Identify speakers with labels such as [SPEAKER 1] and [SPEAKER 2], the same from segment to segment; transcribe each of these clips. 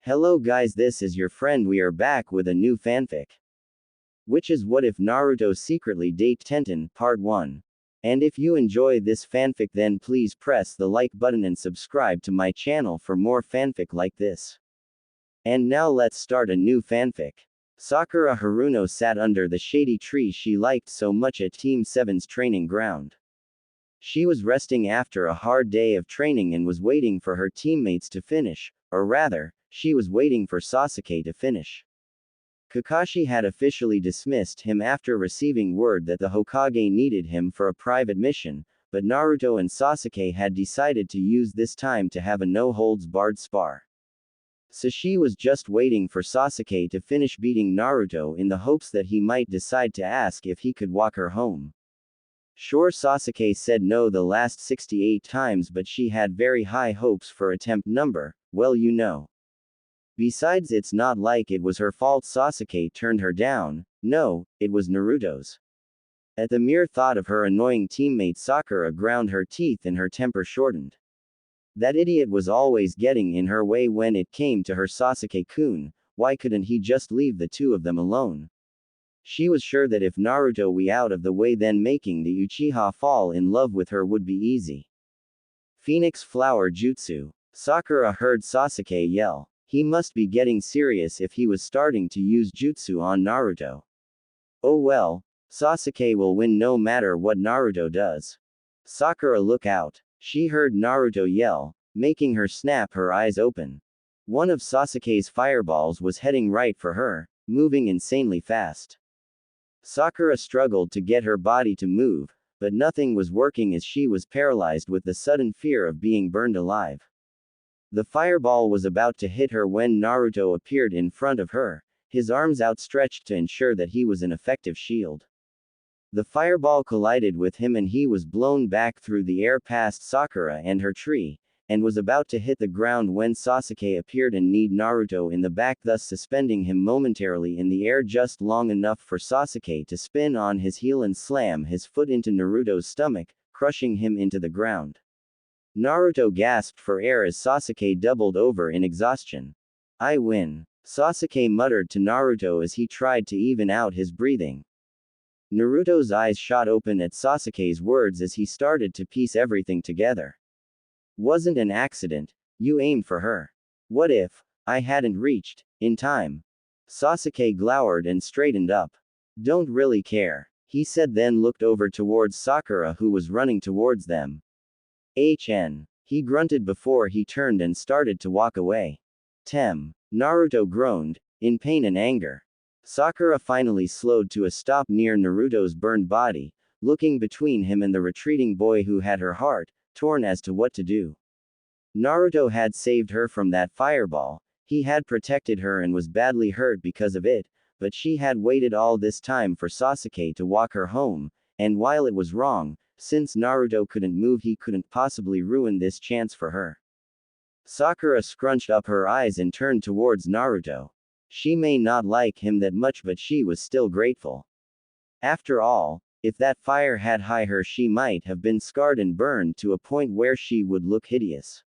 [SPEAKER 1] Hello guys, this is your friend. We are back with a new fanfic. Which is What If Naruto Secretly Date Tenten, Part 1. And if you enjoy this fanfic, then please press the like button and subscribe to my channel for more fanfic like this. And now let's start a new fanfic. Sakura Haruno sat under the shady tree she liked so much at Team 7's training ground. She was resting after a hard day of training and was waiting for her teammates to finish, or rather, she was waiting for Sasuke to finish. Kakashi had officially dismissed him after receiving word that the Hokage needed him for a private mission, but Naruto and Sasuke had decided to use this time to have a no-holds-barred spar. So she was just waiting for Sasuke to finish beating Naruto in the hopes that he might decide to ask if he could walk her home. Sure, Sasuke said no the last 68 times, but she had very high hopes for attempt number, well, you know. Besides, it's not like it was her fault Sasuke turned her down. No, it was Naruto's. At the mere thought of her annoying teammate, Sakura ground her teeth and her temper shortened. That idiot was always getting in her way when it came to her Sasuke-kun. Why couldn't he just leave the two of them alone? She was sure that if Naruto were out of the way, then making the Uchiha fall in love with her would be easy. Phoenix Flower Jutsu. Sakura heard Sasuke yell. He must be getting serious if he was starting to use jutsu on Naruto. Oh well, Sasuke will win no matter what Naruto does. Sakura, look out. She heard Naruto yell, making her snap her eyes open. One of Sasuke's fireballs was heading right for her, moving insanely fast. Sakura struggled to get her body to move, but nothing was working as she was paralyzed with the sudden fear of being burned alive. The fireball was about to hit her when Naruto appeared in front of her, his arms outstretched to ensure that he was an effective shield. The fireball collided with him and he was blown back through the air past Sakura and her tree, and was about to hit the ground when Sasuke appeared and kneed Naruto in the back, thus suspending him momentarily in the air just long enough for Sasuke to spin on his heel and slam his foot into Naruto's stomach, crushing him into the ground. Naruto gasped for air as Sasuke doubled over in exhaustion. I win. Sasuke muttered to Naruto as he tried to even out his breathing. Naruto's eyes shot open at Sasuke's words as he started to piece everything together. Wasn't an accident. You aimed for her. What if I hadn't reached in time? Sasuke glowered and straightened up. Don't really care, he said, then looked over towards Sakura, who was running towards them. He grunted before he turned and started to walk away. Naruto groaned, in pain and anger. Sakura finally slowed to a stop near Naruto's burned body, looking between him and the retreating boy who had her heart torn as to what to do. Naruto had saved her from that fireball, he had protected her and was badly hurt because of it, but she had waited all this time for Sasuke to walk her home, and while it was wrong, since Naruto couldn't move, he couldn't possibly ruin this chance for her. Sakura scrunched up her eyes and turned towards Naruto. She may not like him that much, but she was still grateful. After all, if that fire had hit her, she might have been scarred and burned to a point where she would look hideous.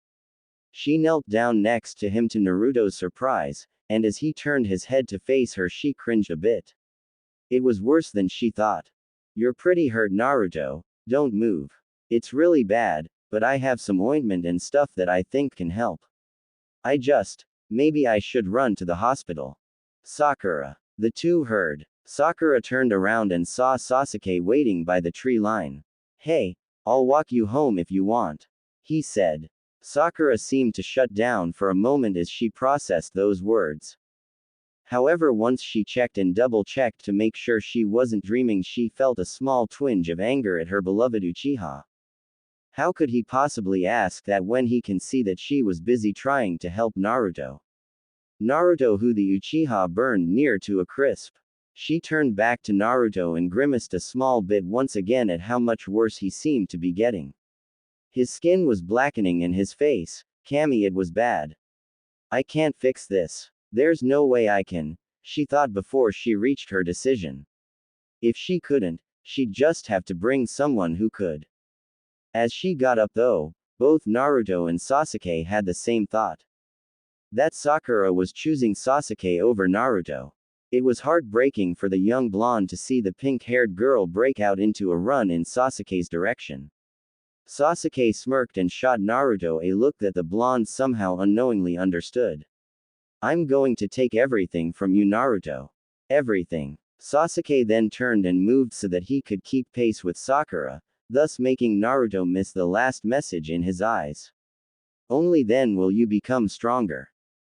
[SPEAKER 1] She knelt down next to him to Naruto's surprise, and as he turned his head to face her, she cringed a bit. It was worse than she thought. You're pretty hurt, Naruto. Don't move. It's really bad, but I have some ointment and stuff that I think can help. Maybe I should run to the hospital. Sakura. The two heard. Sakura turned around and saw Sasuke waiting by the tree line. Hey, I'll walk you home if you want, he said. Sakura seemed to shut down for a moment as she processed those words. However, once she checked and double-checked to make sure she wasn't dreaming, she felt a small twinge of anger at her beloved Uchiha. How could he possibly ask that when he can see that she was busy trying to help Naruto? Naruto, who the Uchiha burned near to a crisp. She turned back to Naruto and grimaced a small bit once again at how much worse he seemed to be getting. His skin was blackening and his face, Kami, it was bad. I can't fix this. There's no way I can, she thought before she reached her decision. If she couldn't, she'd just have to bring someone who could. As she got up though, both Naruto and Sasuke had the same thought. That Sakura was choosing Sasuke over Naruto. It was heartbreaking for the young blonde to see the pink-haired girl break out into a run in Sasuke's direction. Sasuke smirked and shot Naruto a look that the blonde somehow unknowingly understood. I'm going to take everything from you, Naruto. Everything. Sasuke then turned and moved so that he could keep pace with Sakura, thus making Naruto miss the last message in his eyes. Only then will you become stronger.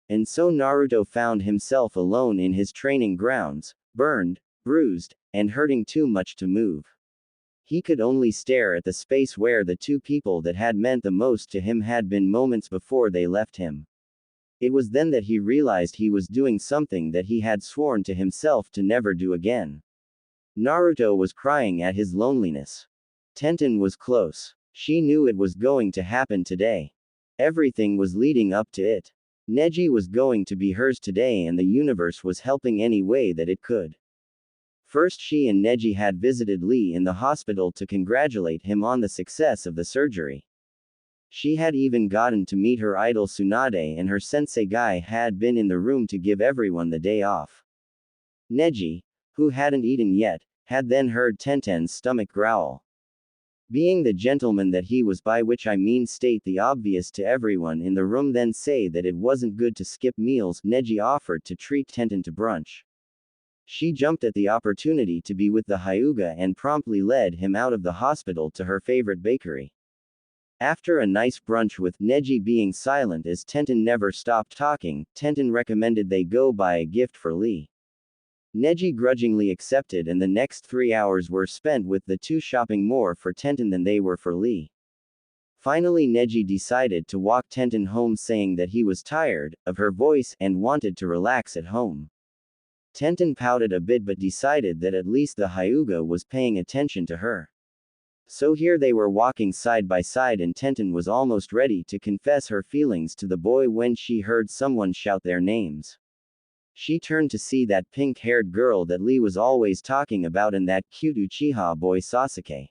[SPEAKER 1] And so Naruto found himself alone in his training grounds, burned, bruised, and hurting too much to move. He could only stare at the space where the two people that had meant the most to him had been moments before they left him. It was then that he realized he was doing something that he had sworn to himself to never do again. Naruto was crying at his loneliness. Tenten was close. She knew it was going to happen today. Everything was leading up to it. Neji was going to be hers today, and the universe was helping any way that it could. First, she and Neji had visited Lee in the hospital to congratulate him on the success of the surgery. She had even gotten to meet her idol Tsunade, and her sensei Guy had been in the room to give everyone the day off. Neji, who hadn't eaten yet, had then heard Tenten's stomach growl. Being the gentleman that he was, by which I mean state the obvious to everyone in the room, then say that it wasn't good to skip meals, Neji offered to treat Tenten to brunch. She jumped at the opportunity to be with the Hyuga and promptly led him out of the hospital to her favorite bakery. After a nice brunch with Neji being silent as Tenten never stopped talking, Tenten recommended they go buy a gift for Lee. Neji grudgingly accepted, and the next 3 hours were spent with the two shopping more for Tenten than they were for Lee. Finally, Neji decided to walk Tenten home, saying that he was tired of her voice and wanted to relax at home. Tenten pouted a bit but decided that at least the Hyuga was paying attention to her. So here they were walking side by side, and Tenten was almost ready to confess her feelings to the boy when she heard someone shout their names. She turned to see that pink-haired girl that Lee was always talking about and that cute Uchiha boy Sasuke.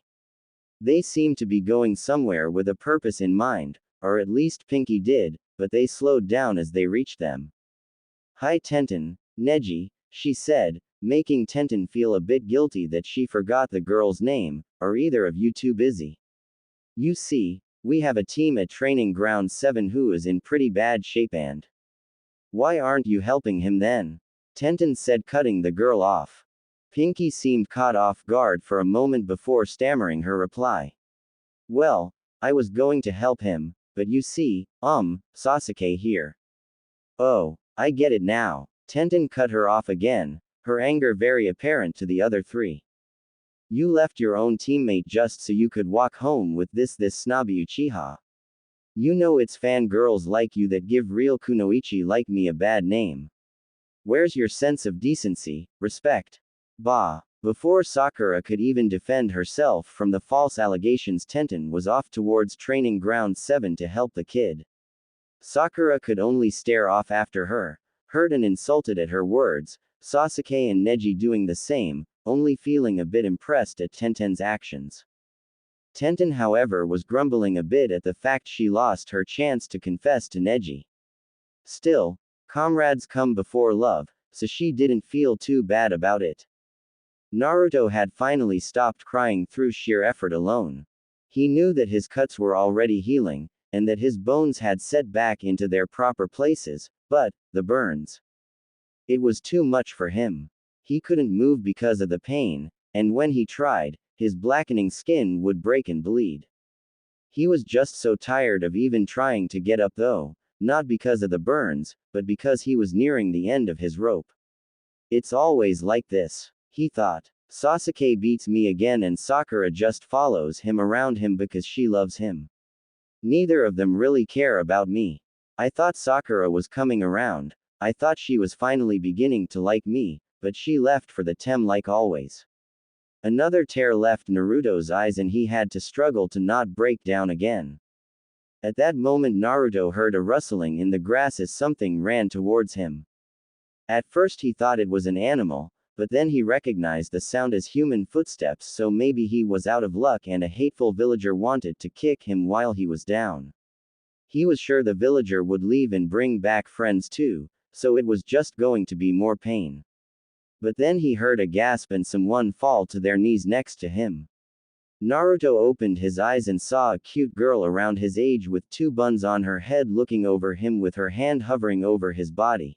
[SPEAKER 1] They seemed to be going somewhere with a purpose in mind, or at least Pinky did, but they slowed down as they reached them. "Hi Tenten, Neji," she said, making Tenten feel a bit guilty that she forgot the girl's name. "Are either of you too busy? You see, we have a team at Training Ground 7 who is in pretty bad shape, and why aren't you helping him then?" Tenten said, cutting the girl off. Pinky seemed caught off guard for a moment before stammering her reply. "Well, I was going to help him, but you see, Sasuke here." "Oh, I get it now." Tenten cut her off again, her anger very apparent to the other three. "You left your own teammate just so you could walk home with this snobby Uchiha. You know it's fangirls like you that give real kunoichi like me a bad name. Where's your sense of decency, respect?" Bah. Before Sakura could even defend herself from the false allegations, Tenten was off towards Training Ground 7 to help the kid. Sakura could only stare off after her, hurt and insulted at her words, Sasuke and Neji doing the same, only feeling a bit impressed at Tenten's actions. Tenten, however, was grumbling a bit at the fact she lost her chance to confess to Neji. Still, comrades come before love, so she didn't feel too bad about it. Naruto had finally stopped crying through sheer effort alone. He knew that his cuts were already healing, and that his bones had set back into their proper places, but the burns. It was too much for him. He couldn't move because of the pain, and when he tried, his blackening skin would break and bleed. He was just so tired of even trying to get up though, not because of the burns, but because he was nearing the end of his rope. It's always like this, he thought. Sasuke beats me again and Sakura just follows him around him because she loves him. Neither of them really care about me. I thought Sakura was coming around. I thought she was finally beginning to like me, but she left for the Tem like always. Another tear left Naruto's eyes and he had to struggle to not break down again. At that moment Naruto heard a rustling in the grass as something ran towards him. At first he thought it was an animal, but then he recognized the sound as human footsteps, so maybe he was out of luck and a hateful villager wanted to kick him while he was down. He was sure the villager would leave and bring back friends too, so it was just going to be more pain. But then he heard a gasp and someone fall to their knees next to him. Naruto opened his eyes and saw a cute girl around his age with two buns on her head looking over him with her hand hovering over his body.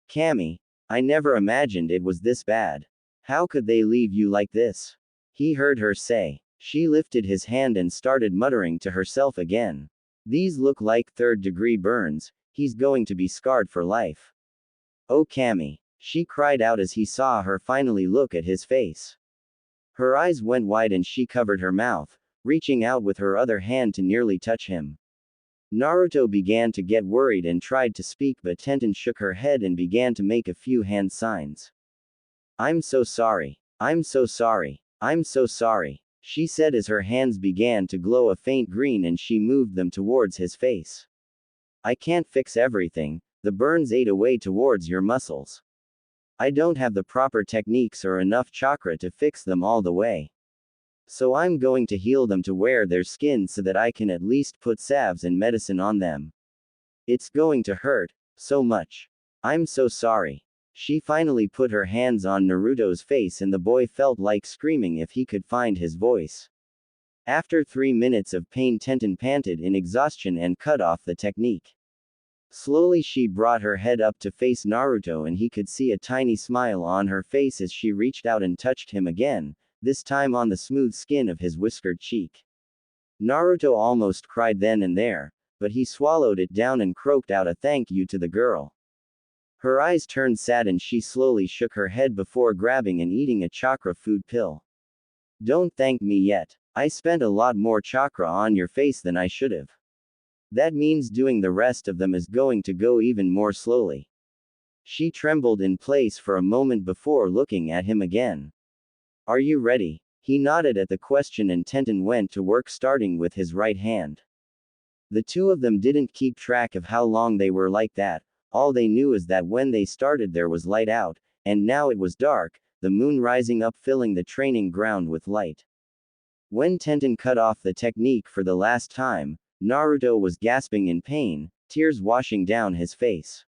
[SPEAKER 1] Cammy, I never imagined it was this bad. How could they leave you like this? He heard her say. She lifted his hand and started muttering to herself again. These look like third-degree burns, he's going to be scarred for life. Oh Cammy, she cried out as he saw her finally look at his face. Her eyes went wide and she covered her mouth, reaching out with her other hand to nearly touch him. Naruto began to get worried and tried to speak, but Tenten shook her head and began to make a few hand signs. I'm so sorry. I'm so sorry. I'm so sorry, she said as her hands began to glow a faint green and she moved them towards his face. I can't fix everything, the burns ate away towards your muscles. I don't have the proper techniques or enough chakra to fix them all the way. So I'm going to heal them to wear their skin so that I can at least put salves and medicine on them. It's going to hurt so much. I'm so sorry. She finally put her hands on Naruto's face and the boy felt like screaming if he could find his voice. After 3 minutes of pain, Tenten panted in exhaustion and cut off the technique. Slowly she brought her head up to face Naruto and he could see a tiny smile on her face as she reached out and touched him again, this time on the smooth skin of his whiskered cheek. Naruto almost cried then and there, but he swallowed it down and croaked out a thank you to the girl. Her eyes turned sad and she slowly shook her head before grabbing and eating a chakra food pill. Don't thank me yet. I spent a lot more chakra on your face than I should have. That means doing the rest of them is going to go even more slowly. She trembled in place for a moment before looking at him again. Are you ready? He nodded at the question and Tenten went to work starting with his right hand. The two of them didn't keep track of how long they were like that, all they knew is that when they started there was light out, and now it was dark, the moon rising up filling the training ground with light. When Tenten cut off the technique for the last time, Naruto was gasping in pain, tears washing down his face.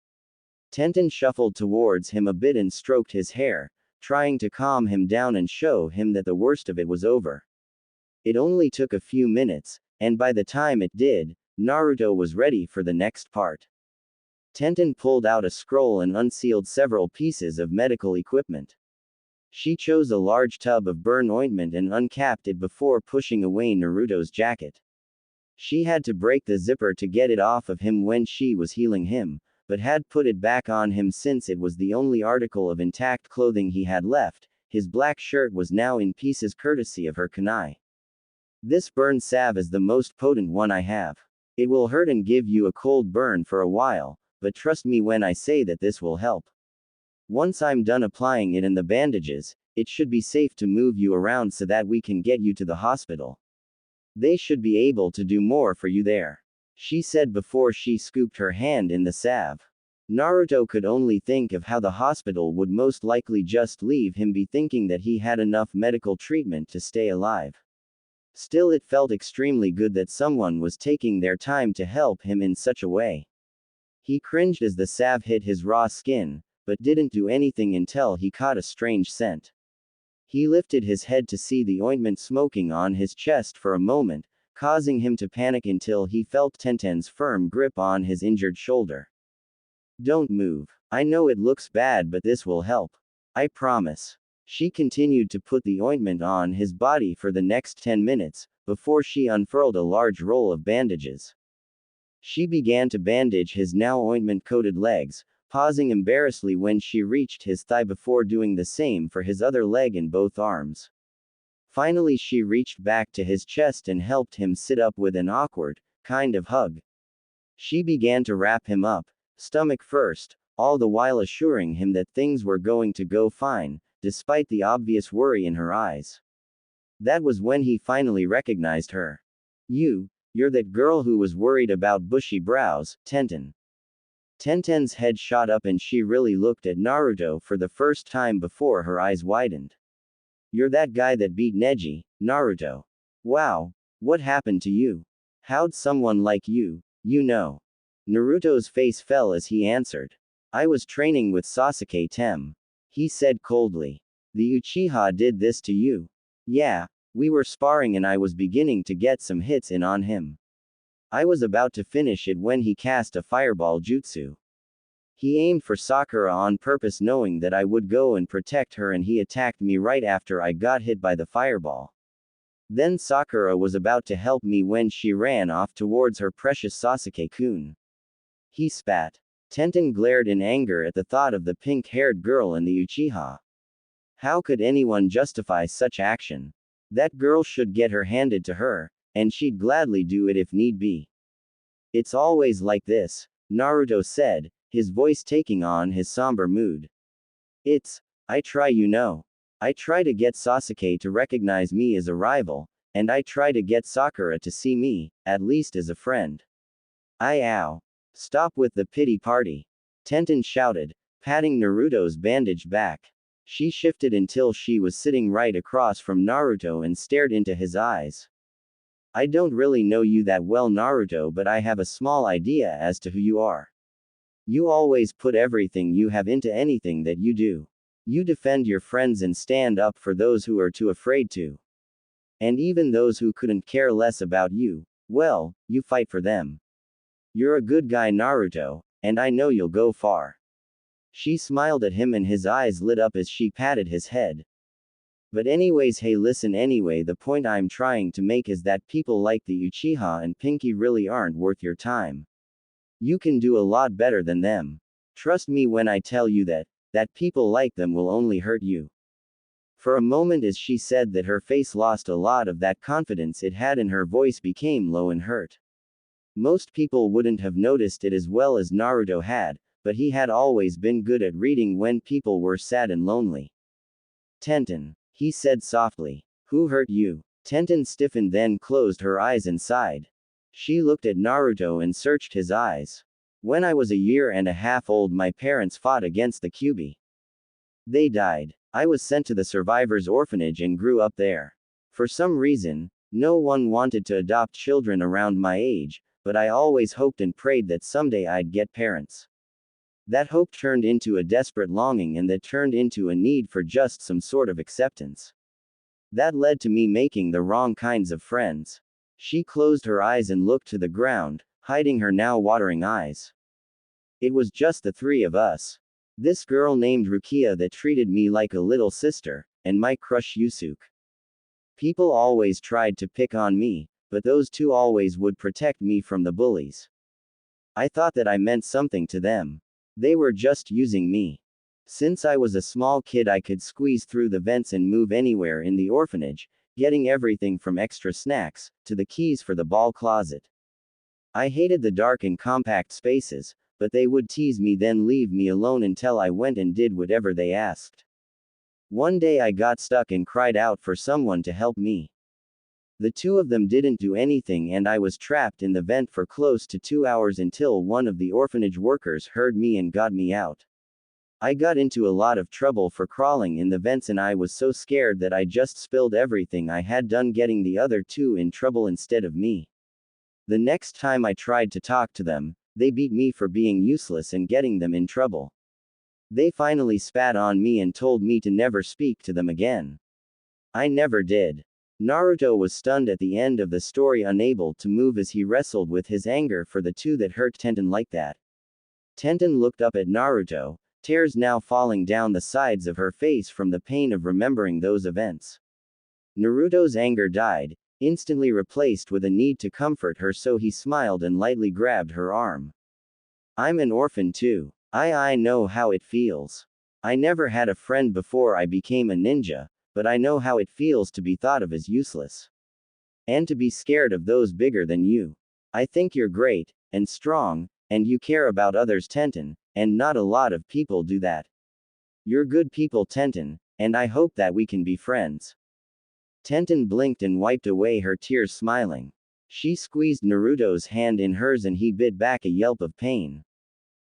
[SPEAKER 1] Tenten shuffled towards him a bit and stroked his hair, trying to calm him down and show him that the worst of it was over. It only took a few minutes, and by the time it did, Naruto was ready for the next part. Tenten pulled out a scroll and unsealed several pieces of medical equipment. She chose a large tub of burn ointment and uncapped it before pushing away Naruto's jacket. She had to break the zipper to get it off of him when she was healing him, but had put it back on him since it was the only article of intact clothing he had left. His black shirt was now in pieces courtesy of her kunai. This burn salve is the most potent one I have. It will hurt and give you a cold burn for a while, but trust me when I say that this will help. Once I'm done applying it and the bandages, it should be safe to move you around so that we can get you to the hospital. They should be able to do more for you there, she said before she scooped her hand in the salve. Naruto could only think of how the hospital would most likely just leave him be thinking that he had enough medical treatment to stay alive. Still, it felt extremely good that someone was taking their time to help him in such a way. He cringed as the salve hit his raw skin, but didn't do anything until he caught a strange scent. He lifted his head to see the ointment smoking on his chest for a moment, causing him to panic until he felt Tenten's firm grip on his injured shoulder. Don't move. I know it looks bad, but this will help. I promise. She continued to put the ointment on his body for the next 10 minutes, before she unfurled a large roll of bandages. She began to bandage his now ointment-coated legs, pausing embarrassedly when she reached his thigh before doing the same for his other leg and both arms. Finally she reached back to his chest and helped him sit up with an awkward kind of hug. She began to wrap him up, stomach first, all the while assuring him that things were going to go fine, despite the obvious worry in her eyes. That was when he finally recognized her. You're that girl who was worried about bushy brows, Tenten. Tenten's head shot up and she really looked at Naruto for the first time before her eyes widened. You're that guy that beat Neji, Naruto. Wow, what happened to you? How'd someone like you You know. Naruto's face fell as he answered. I was training with Sasuke Tem. He said coldly. The Uchiha did this to you. Yeah. We were sparring and I was beginning to get some hits in on him. I was about to finish it when he cast a fireball jutsu. He aimed for Sakura on purpose knowing that I would go and protect her, and he attacked me right after I got hit by the fireball. Then Sakura was about to help me when she ran off towards her precious Sasuke-kun. He spat. Tenten glared in anger at the thought of the pink-haired girl and the Uchiha. How could anyone justify such action? That girl should get her handed to her, and she'd gladly do it if need be. It's always like this, Naruto said, his voice taking on his somber mood. I try, you know. I try to get Sasuke to recognize me as a rival, and I try to get Sakura to see me, at least as a friend. Ow. Stop with the pity party. Tenten shouted, patting Naruto's bandaged back. She shifted until she was sitting right across from Naruto and stared into his eyes. I don't really know you that well, Naruto, but I have a small idea as to who you are. You always put everything you have into anything that you do. You defend your friends and stand up for those who are too afraid to. And even those who couldn't care less about you, well, you fight for them. You're a good guy, Naruto, and I know you'll go far. She smiled at him and his eyes lit up as she patted his head. But anyways, hey, listen anyway, the point I'm trying to make is that people like the Uchiha and Pinky really aren't worth your time. You can do a lot better than them. Trust me when I tell you that people like them will only hurt you. For a moment as she said that, her face lost a lot of that confidence it had and her voice became low and hurt. Most people wouldn't have noticed it as well as Naruto had, but he had always been good at reading when people were sad and lonely. Tenten, he said softly. Who hurt you? Tenten stiffened, then closed her eyes and sighed. She looked at Naruto and searched his eyes. When I was a year and a half old, my parents fought against the Kyuubi. They died. I was sent to the survivors' orphanage and grew up there. For some reason, no one wanted to adopt children around my age, but I always hoped and prayed that someday I'd get parents. That hope turned into a desperate longing, and that turned into a need for just some sort of acceptance. That led to me making the wrong kinds of friends. She closed her eyes and looked to the ground, hiding her now watering eyes. It was just the three of us. This girl named Rukia that treated me like a little sister, and my crush Yusuke. People always tried to pick on me, but those two always would protect me from the bullies. I thought that I meant something to them. They were just using me. Since I was a small kid, I could squeeze through the vents and move anywhere in the orphanage, getting everything from extra snacks to the keys for the ball closet. I hated the dark and compact spaces, but they would tease me then leave me alone until I went and did whatever they asked. One day I got stuck and cried out for someone to help me. The two of them didn't do anything, and I was trapped in the vent for close to 2 hours until one of the orphanage workers heard me and got me out. I got into a lot of trouble for crawling in the vents, and I was so scared that I just spilled everything I had done, getting the other two in trouble instead of me. The next time I tried to talk to them, they beat me for being useless and getting them in trouble. They finally spat on me and told me to never speak to them again. I never did. Naruto was stunned at the end of the story, unable to move as he wrestled with his anger for the two that hurt Tenten like that. Tenten looked up at Naruto, tears now falling down the sides of her face from the pain of remembering those events. Naruto's anger died, instantly replaced with a need to comfort her, so he smiled and lightly grabbed her arm. I'm an orphan too. I know how it feels. I never had a friend before I became a ninja, but I know how it feels to be thought of as useless. And to be scared of those bigger than you. I think you're great, and strong, and you care about others, Tenten, and not a lot of people do that. You're good people, Tenten, and I hope that we can be friends. Tenten blinked and wiped away her tears, smiling. She squeezed Naruto's hand in hers and he bit back a yelp of pain.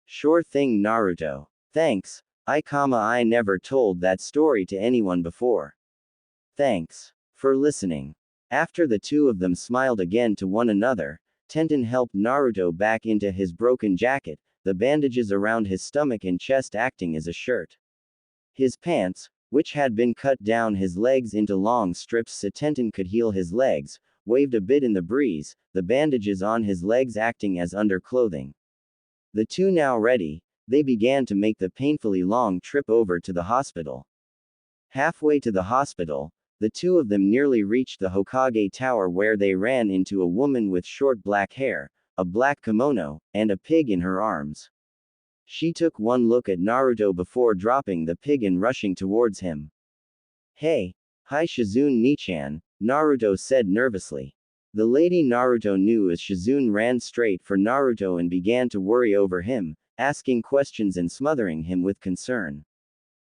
[SPEAKER 1] Sure thing, Naruto. Thanks. I never told that story to anyone before. Thanks for listening. After the two of them smiled again to one another, Tenten helped Naruto back into his broken jacket, the bandages around his stomach and chest acting as a shirt. His pants, which had been cut down his legs into long strips so Tenten could heal his legs, waved a bit in the breeze, the bandages on his legs acting as underclothing. The two now ready, they began to make the painfully long trip over to the hospital. Halfway to the hospital, the two of them nearly reached the Hokage Tower where they ran into a woman with short black hair, a black kimono, and a pig in her arms. She took one look at Naruto before dropping the pig and rushing towards him. Hey! Hi Shizune Nichan, Naruto said nervously. The lady Naruto knew as Shizune ran straight for Naruto and began to worry over him, asking questions and smothering him with concern.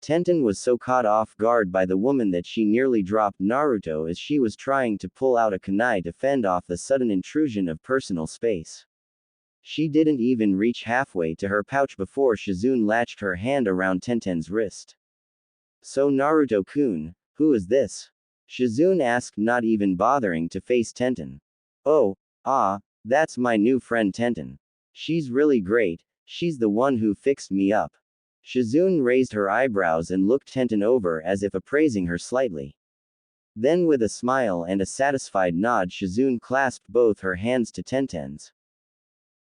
[SPEAKER 1] Tenten was so caught off guard by the woman that she nearly dropped Naruto as she was trying to pull out a kunai to fend off the sudden intrusion of personal space. She didn't even reach halfway to her pouch before Shizune latched her hand around Tenten's wrist. So Naruto-kun, who is this? Shizune asked, not even bothering to face Tenten. Oh, that's my new friend Tenten. She's really great, she's the one who fixed me up. Shizune raised her eyebrows and looked Tenten over as if appraising her slightly. Then with a smile and a satisfied nod Shizune clasped both her hands to Tenten's.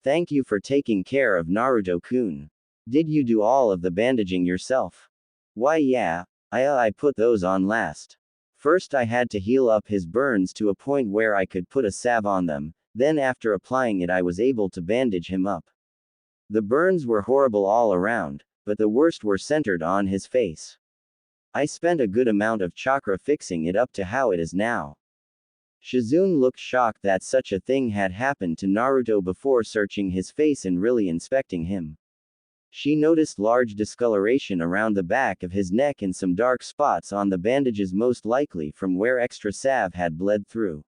[SPEAKER 1] Thank you for taking care of Naruto-kun. Did you do all of the bandaging yourself? Why yeah, I put those on last. First I had to heal up his burns to a point where I could put a salve on them, then after applying it I was able to bandage him up. The burns were horrible all around, but the worst were centered on his face. I spent a good amount of chakra fixing it up to how it is now. Shizune looked shocked that such a thing had happened to Naruto before searching his face and really inspecting him. She noticed large discoloration around the back of his neck and some dark spots on the bandages, most likely from where extra salve had bled through.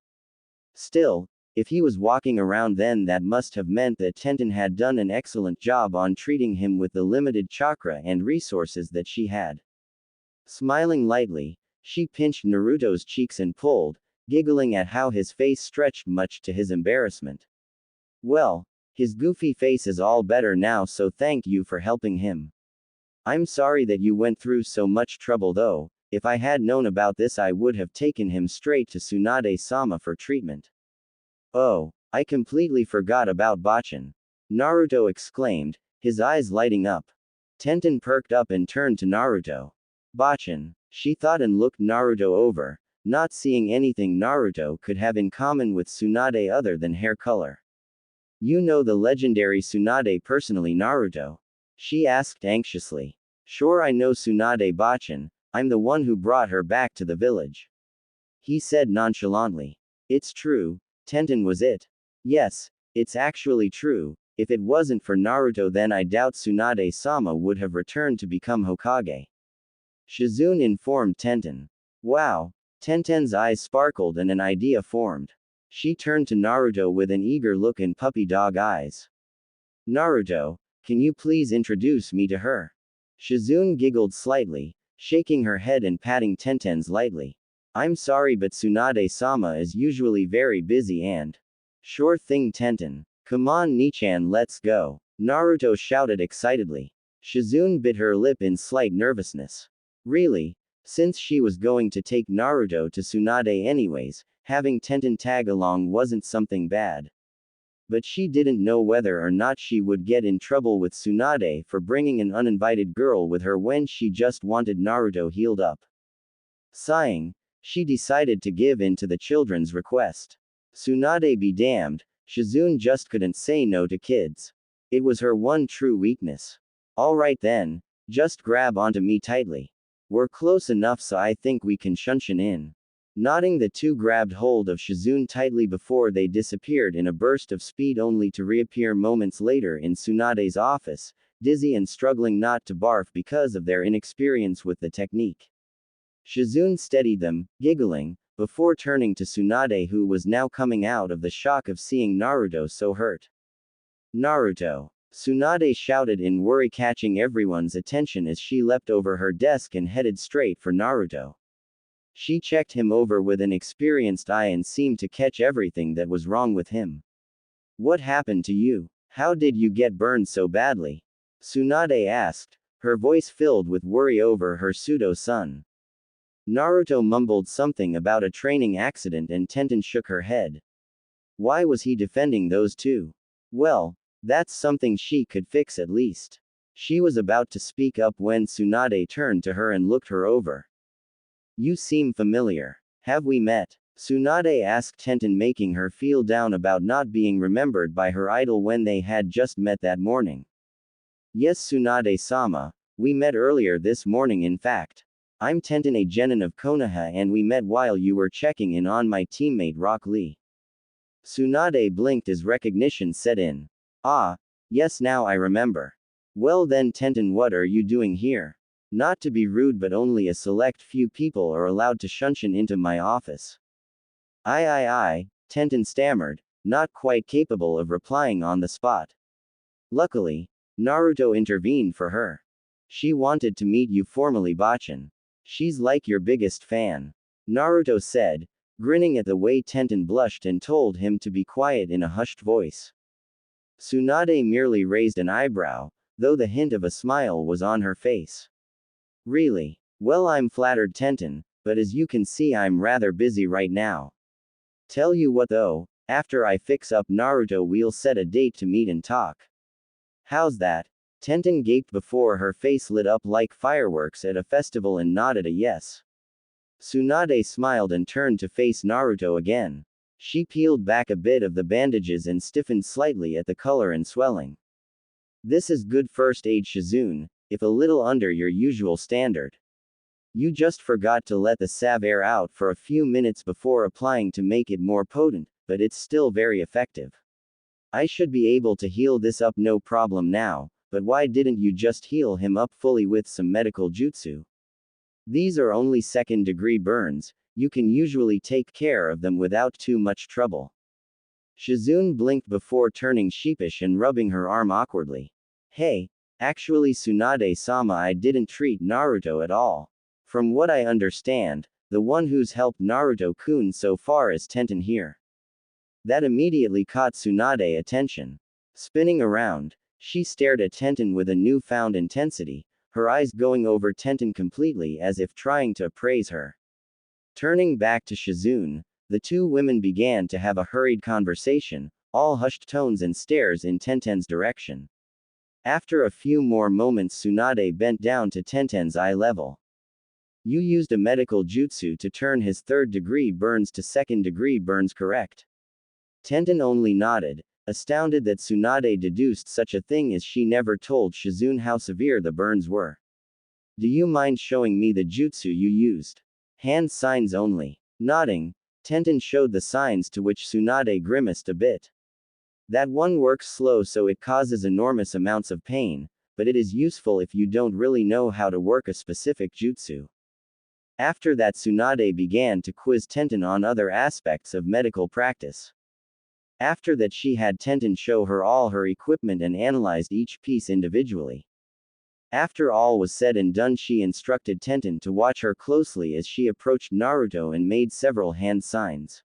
[SPEAKER 1] Still, if he was walking around then that must have meant that Tenten had done an excellent job on treating him with the limited chakra and resources that she had. Smiling lightly, she pinched Naruto's cheeks and pulled, giggling at how his face stretched much to his embarrassment. Well, his goofy face is all better now, so thank you for helping him. I'm sorry that you went through so much trouble though, if I had known about this I would have taken him straight to Tsunade-sama for treatment. Oh, I completely forgot about Bachan. Naruto exclaimed, his eyes lighting up. Tenten perked up and turned to Naruto. Bachan, she thought and looked Naruto over, not seeing anything Naruto could have in common with Tsunade other than hair color. You know the legendary Tsunade personally, Naruto? She asked anxiously. Sure, I know Tsunade Bachan, I'm the one who brought her back to the village. He said nonchalantly. It's true, Tenten was it. Yes, it's actually true, if it wasn't for Naruto then I doubt Tsunade-sama would have returned to become Hokage. Shizune informed Tenten. Wow. Tenten's eyes sparkled and an idea formed. She turned to Naruto with an eager look and puppy dog eyes. Naruto, can you please introduce me to her? Shizune giggled slightly, shaking her head and patting Tenten's lightly. I'm sorry but Tsunade-sama is usually very busy and… Sure thing Tenten. Come on Nichan, let's go. Naruto shouted excitedly. Shizune bit her lip in slight nervousness. Really? Since she was going to take Naruto to Tsunade anyways, having Tenten tag along wasn't something bad. But she didn't know whether or not she would get in trouble with Tsunade for bringing an uninvited girl with her when she just wanted Naruto healed up. Sighing, she decided to give in to the children's request. Tsunade be damned, Shizune just couldn't say no to kids. It was her one true weakness. Alright then, just grab onto me tightly. We're close enough so I think we can shunshin in. Nodding, the two grabbed hold of Shizune tightly before they disappeared in a burst of speed only to reappear moments later in Tsunade's office, dizzy and struggling not to barf because of their inexperience with the technique. Shizune steadied them, giggling, before turning to Tsunade who was now coming out of the shock of seeing Naruto so hurt. Naruto! Tsunade shouted in worry, catching everyone's attention as she leapt over her desk and headed straight for Naruto. She checked him over with an experienced eye and seemed to catch everything that was wrong with him. What happened to you? How did you get burned so badly? Tsunade asked, her voice filled with worry over her pseudo-son. Naruto mumbled something about a training accident and Tenten shook her head. Why was he defending those two? Well, that's something she could fix at least. She was about to speak up when Tsunade turned to her and looked her over. You seem familiar. Have we met? Tsunade asked Tenten, making her feel down about not being remembered by her idol when they had just met that morning. Yes, Tsunade-sama, we met earlier this morning. In fact, I'm Tenten, a genin of Konoha, and we met while you were checking in on my teammate Rock Lee. Tsunade blinked as recognition set in. Ah, yes, now I remember. Well then, Tenten, what are you doing here? Not to be rude, but only a select few people are allowed to shunshin into my office. I, Tenten stammered, not quite capable of replying on the spot. Luckily, Naruto intervened for her. She wanted to meet you formally, Bachan. She's like your biggest fan. Naruto said, grinning at the way Tenten blushed and told him to be quiet in a hushed voice. Tsunade merely raised an eyebrow, though the hint of a smile was on her face. Really? Well, I'm flattered, Tenten, but as you can see, I'm rather busy right now. Tell you what though, after I fix up Naruto, we'll set a date to meet and talk. How's that? Tenten gaped before her face lit up like fireworks at a festival and nodded a yes. Tsunade smiled and turned to face Naruto again. She peeled back a bit of the bandages and stiffened slightly at the color and swelling. This is good first aid, Shizune, if a little under your usual standard. You just forgot to let the salve air out for a few minutes before applying to make it more potent, but it's still very effective. I should be able to heal this up no problem now, but why didn't you just heal him up fully with some medical jutsu? These are only second-degree burns, you can usually take care of them without too much trouble. Shizune blinked before turning sheepish and rubbing her arm awkwardly. Hey, actually Tsunade-sama, I didn't treat Naruto at all. From what I understand, the one who's helped Naruto-kun so far is Tenten here. That immediately caught Tsunade's attention. Spinning around, she stared at Tenten with a newfound intensity, her eyes going over Tenten completely as if trying to appraise her. Turning back to Shizune, the two women began to have a hurried conversation, all hushed tones and stares in Tenten's direction. After a few more moments, Tsunade bent down to Tenten's eye level. You used a medical jutsu to turn his third-degree burns to second-degree burns, correct? Tenten only nodded, astounded that Tsunade deduced such a thing, as she never told Shizune how severe the burns were. Do you mind showing me the jutsu you used? Hand signs only. Nodding, Tenten showed the signs, to which Tsunade grimaced a bit. That one works slow, so it causes enormous amounts of pain, but it is useful if you don't really know how to work a specific jutsu. After that, Tsunade began to quiz Tenten on other aspects of medical practice. After that, she had Tenten show her all her equipment and analyzed each piece individually. After all was said and done, she instructed Tenten to watch her closely as she approached Naruto and made several hand signs.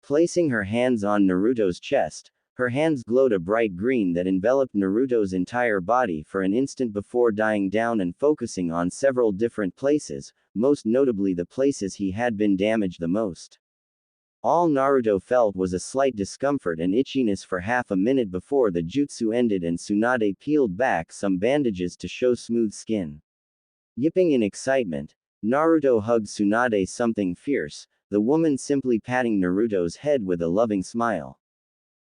[SPEAKER 1] Placing her hands on Naruto's chest, her hands glowed a bright green that enveloped Naruto's entire body for an instant before dying down and focusing on several different places, most notably the places he had been damaged the most. All Naruto felt was a slight discomfort and itchiness for half a minute before the jutsu ended and Tsunade peeled back some bandages to show smooth skin. Yipping in excitement, Naruto hugged Tsunade something fierce, the woman simply patting Naruto's head with a loving smile.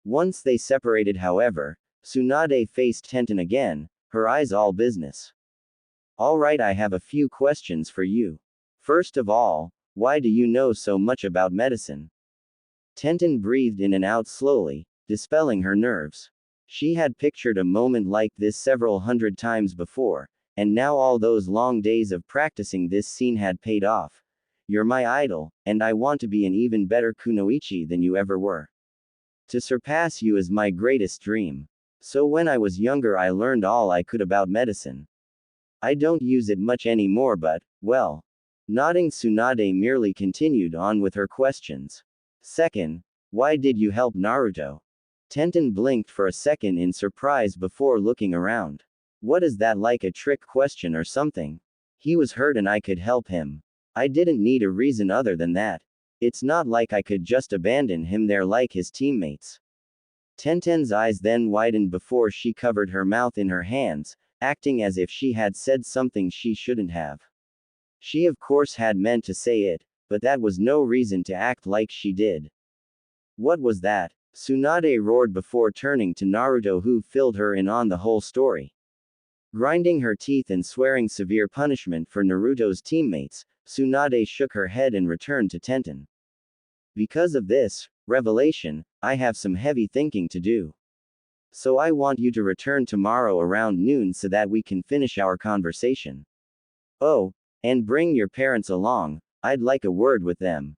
[SPEAKER 1] Once they separated, however, Tsunade faced Tenten again, her eyes all business. Alright, I have a few questions for you. First of all, why do you know so much about medicine? Tenten breathed in and out slowly, dispelling her nerves. She had pictured a moment like this several hundred times before, and now all those long days of practicing this scene had paid off. You're my idol, and I want to be an even better kunoichi than you ever were. To surpass you is my greatest dream. So when I was younger, I learned all I could about medicine. I don't use it much anymore, but, well. Nodding, Tsunade merely continued on with her questions. Second, why did you help Naruto? Tenten blinked for a second in surprise before looking around. What is that, like a trick question or something? He was hurt and I could help him. I didn't need a reason other than that. It's not like I could just abandon him there like his teammates. Tenten's eyes then widened before she covered her mouth in her hands, acting as if she had said something she shouldn't have. She of course had meant to say it, but that was no reason to act like she did. What was that? Tsunade roared before turning to Naruto, who filled her in on the whole story. Grinding her teeth and swearing severe punishment for Naruto's teammates, Tsunade shook her head and returned to Tenten. Because of this revelation, I have some heavy thinking to do. So I want you to return tomorrow around noon so that we can finish our conversation. Oh, and bring your parents along, I'd like a word with them.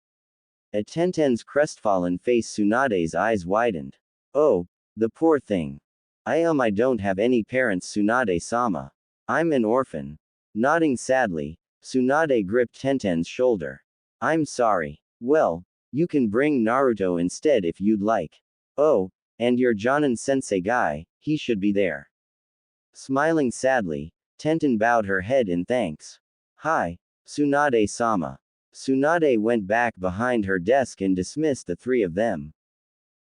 [SPEAKER 1] At Tenten's crestfallen face, Tsunade's eyes widened. Oh, the poor thing. I don't have any parents, Tsunade-sama. I'm an orphan. Nodding sadly, Tsunade gripped Tenten's shoulder. I'm sorry. Well, you can bring Naruto instead if you'd like. Oh, and your Jonin-sensei guy, he should be there. Smiling sadly, Tenten bowed her head in thanks. Hi, Tsunade-sama. Tsunade went back behind her desk and dismissed the three of them.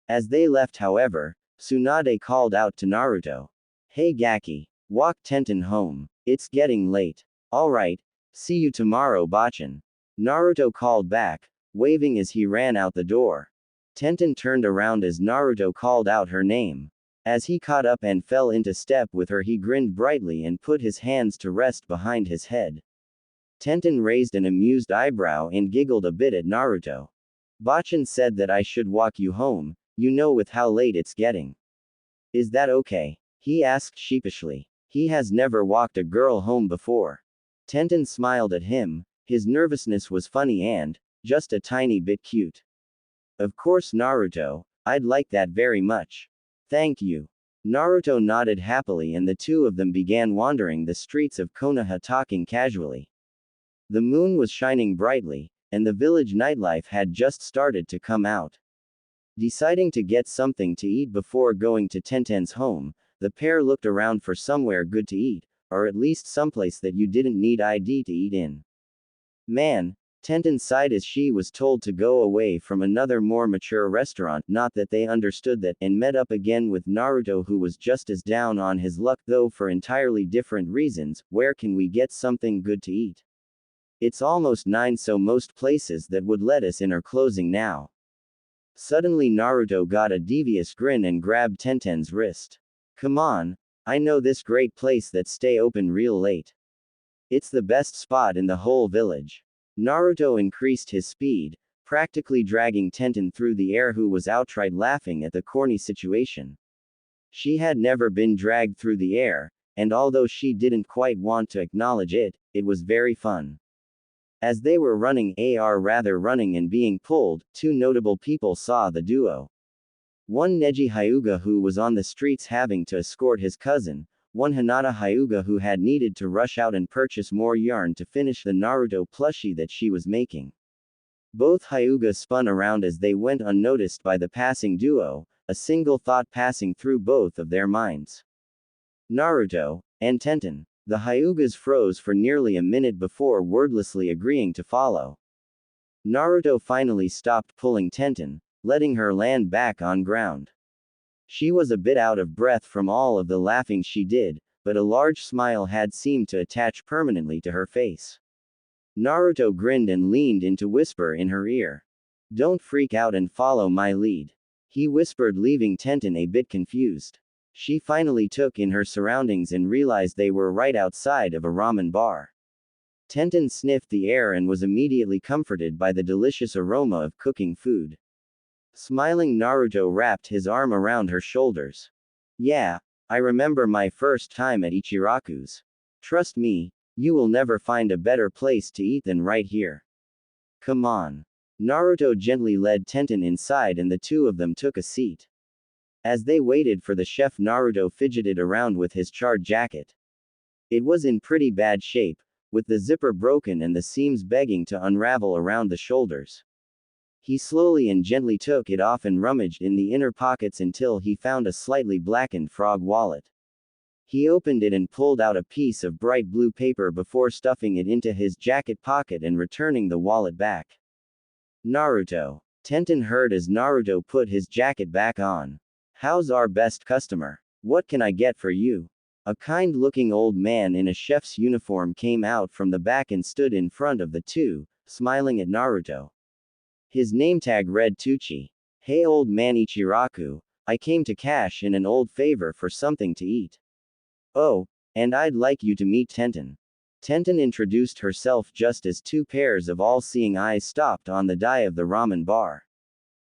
[SPEAKER 1] As they left, however, Tsunade called out to Naruto. Hey Gaki, walk Tenten home. It's getting late. Alright, see you tomorrow, Bachan. Naruto called back, waving as he ran out the door. Tenten turned around as Naruto called out her name. As he caught up and fell into step with her, he grinned brightly and put his hands to rest behind his head. Tenten raised an amused eyebrow and giggled a bit at Naruto. Bachan said that I should walk you home, you know, with how late it's getting. Is that okay? He asked sheepishly. He has never walked a girl home before. Tenten smiled at him. His nervousness was funny and just a tiny bit cute. Of course, Naruto, I'd like that very much. Thank you. Naruto nodded happily and the two of them began wandering the streets of Konoha talking casually. The moon was shining brightly, and the village nightlife had just started to come out. Deciding to get something to eat before going to Tenten's home, the pair looked around for somewhere good to eat, or at least someplace that you didn't need ID to eat in. Man, Tenten sighed as she was told to go away from another more mature restaurant, not that they understood that, and met up again with Naruto, who was just as down on his luck, though for entirely different reasons. Where can we get something good to eat? It's almost 9, so most places that would let us in are closing now. Suddenly Naruto got a devious grin and grabbed Tenten's wrist. Come on, I know this great place that stay open real late. It's the best spot in the whole village. Naruto increased his speed, practically dragging Tenten through the air, who was outright laughing at the corny situation. She had never been dragged through the air, and although she didn't quite want to acknowledge it, it was very fun. As they were running and being pulled, two notable people saw the duo. One Neji Hyuga, who was on the streets having to escort his cousin, one Hinata Hyuga, who had needed to rush out and purchase more yarn to finish the Naruto plushie that she was making. Both Hyuga spun around as they went unnoticed by the passing duo, a single thought passing through both of their minds. Naruto and Tenten. The Hyugas froze for nearly a minute before wordlessly agreeing to follow. Naruto finally stopped pulling Tenten, letting her land back on ground. She was a bit out of breath from all of the laughing she did, but a large smile had seemed to attach permanently to her face. Naruto grinned and leaned in to whisper in her ear. Don't freak out and follow my lead. He whispered, leaving Tenten a bit confused. She finally took in her surroundings and realized they were right outside of a ramen bar. Tenten sniffed the air and was immediately comforted by the delicious aroma of cooking food. Smiling, Naruto wrapped his arm around her shoulders. Yeah, I remember my first time at Ichiraku's. Trust me, you will never find a better place to eat than right here. Come on. Naruto gently led Tenten inside and the two of them took a seat. As they waited for the chef, Naruto fidgeted around with his charred jacket. It was in pretty bad shape, with the zipper broken and the seams begging to unravel around the shoulders. He slowly and gently took it off and rummaged in the inner pockets until he found a slightly blackened frog wallet. He opened it and pulled out a piece of bright blue paper before stuffing it into his jacket pocket and returning the wallet back. Naruto. Tenten heard as Naruto put his jacket back on. How's our best customer? What can I get for you? A kind-looking old man in a chef's uniform came out from the back and stood in front of the two, smiling at Naruto. His name tag read Tucci. Hey old man Ichiraku, I came to cash in an old favor for something to eat. Oh, and I'd like you to meet Tenten. Tenten introduced herself just as two pairs of all-seeing eyes stopped on the die of the ramen bar.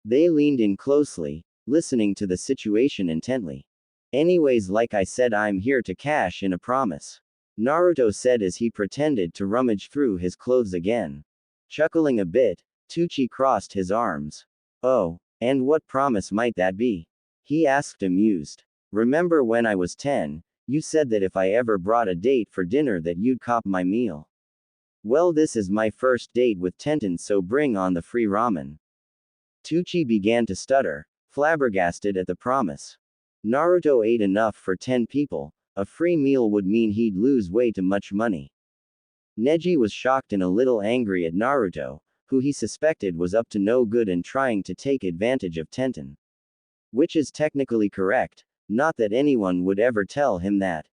[SPEAKER 1] They leaned in closely, listening to the situation intently. Anyways, like I said, I'm here to cash in a promise. Naruto said as he pretended to rummage through his clothes again. Chuckling a bit, Tucci crossed his arms. Oh, and what promise might that be? He asked amused. Remember when I was 10, you said that if I ever brought a date for dinner that you'd cop my meal. Well, this is my first date with Tenten, so bring on the free ramen. Tucci began to stutter, flabbergasted at the promise. Naruto ate enough for 10 people, a free meal would mean he'd lose way too much money. Neji was shocked and a little angry at Naruto, who he suspected was up to no good and trying to take advantage of Tenten. Which is technically correct, not that anyone would ever tell him that.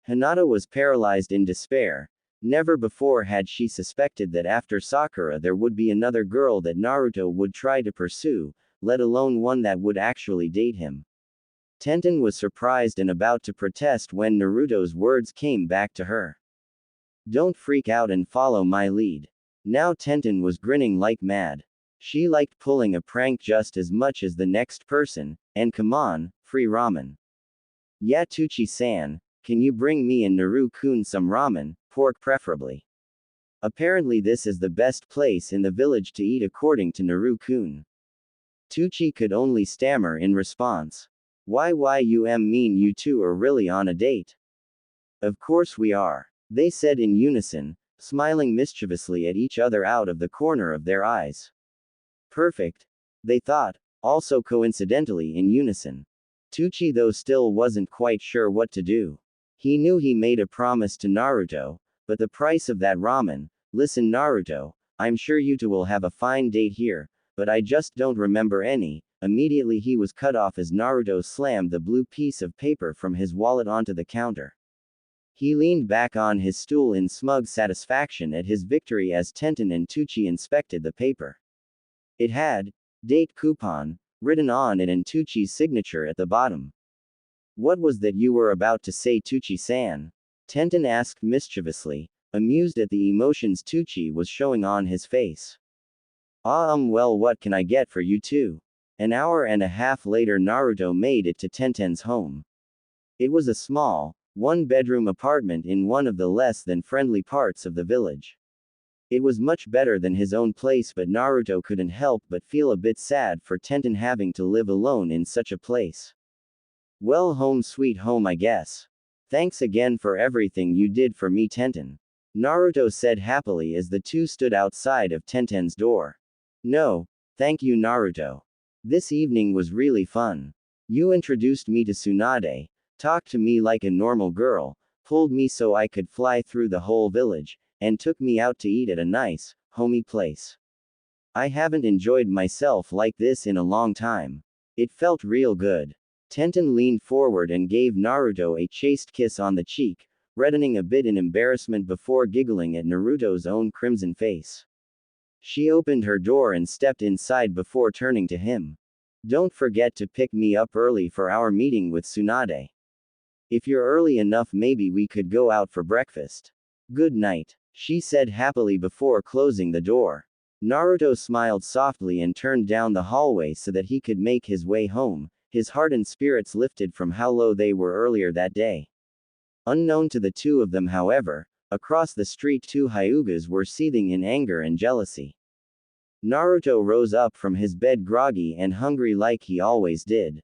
[SPEAKER 1] Hinata was paralyzed in despair. Never before had she suspected that after Sakura there would be another girl that Naruto would try to pursue, let alone one that would actually date him. Tenten was surprised and about to protest when Naruto's words came back to her. Don't freak out and follow my lead. Now Tenten was grinning like mad. She liked pulling a prank just as much as the next person, and come on, free ramen. Yeah, Tucci-san, can you bring me and Naru-kun some ramen, pork preferably? Apparently this is the best place in the village to eat according to Naru-kun. Tucci could only stammer in response. Why you mean you two are really on a date? Of course we are, they said in unison, smiling mischievously at each other out of the corner of their eyes. Perfect, they thought, also coincidentally in unison. Tucci though still wasn't quite sure what to do. He knew he made a promise to Naruto, but the price of that ramen, listen Naruto, I'm sure you two will have a fine date here, but I just don't remember any. Immediately he was cut off as Naruto slammed the blue piece of paper from his wallet onto the counter. He leaned back on his stool in smug satisfaction at his victory as Tenten and Tucci inspected the paper. It had, date coupon, written on it and Tucci's signature at the bottom. What was that you were about to say, Tucci-san? Tenten asked mischievously, amused at the emotions Tucci was showing on his face. Well, what can I get for you two? An hour and a half later Naruto made it to Tenten's home. It was a small, one-bedroom apartment in one of the less than friendly parts of the village. It was much better than his own place, but Naruto couldn't help but feel a bit sad for Tenten having to live alone in such a place. Well, home sweet home, I guess. Thanks again for everything you did for me, Tenten. Naruto said happily as the two stood outside of Tenten's door. No, thank you, Naruto. This evening was really fun. You introduced me to Tsunade, talked to me like a normal girl, pulled me so I could fly through the whole village, and took me out to eat at a nice, homey place. I haven't enjoyed myself like this in a long time. It felt real good. Tenten leaned forward and gave Naruto a chaste kiss on the cheek, reddening a bit in embarrassment before giggling at Naruto's own crimson face. She opened her door and stepped inside before turning to him. Don't forget to pick me up early for our meeting with Tsunade. If you're early enough, maybe we could go out for breakfast. Good night, she said happily before closing the door. Naruto smiled softly and turned down the hallway so that he could make his way home, his heart and spirits lifted from how low they were earlier that day. Unknown to the two of them, however, across the street two Hyugas were seething in anger and jealousy. Naruto rose up from his bed groggy and hungry like he always did.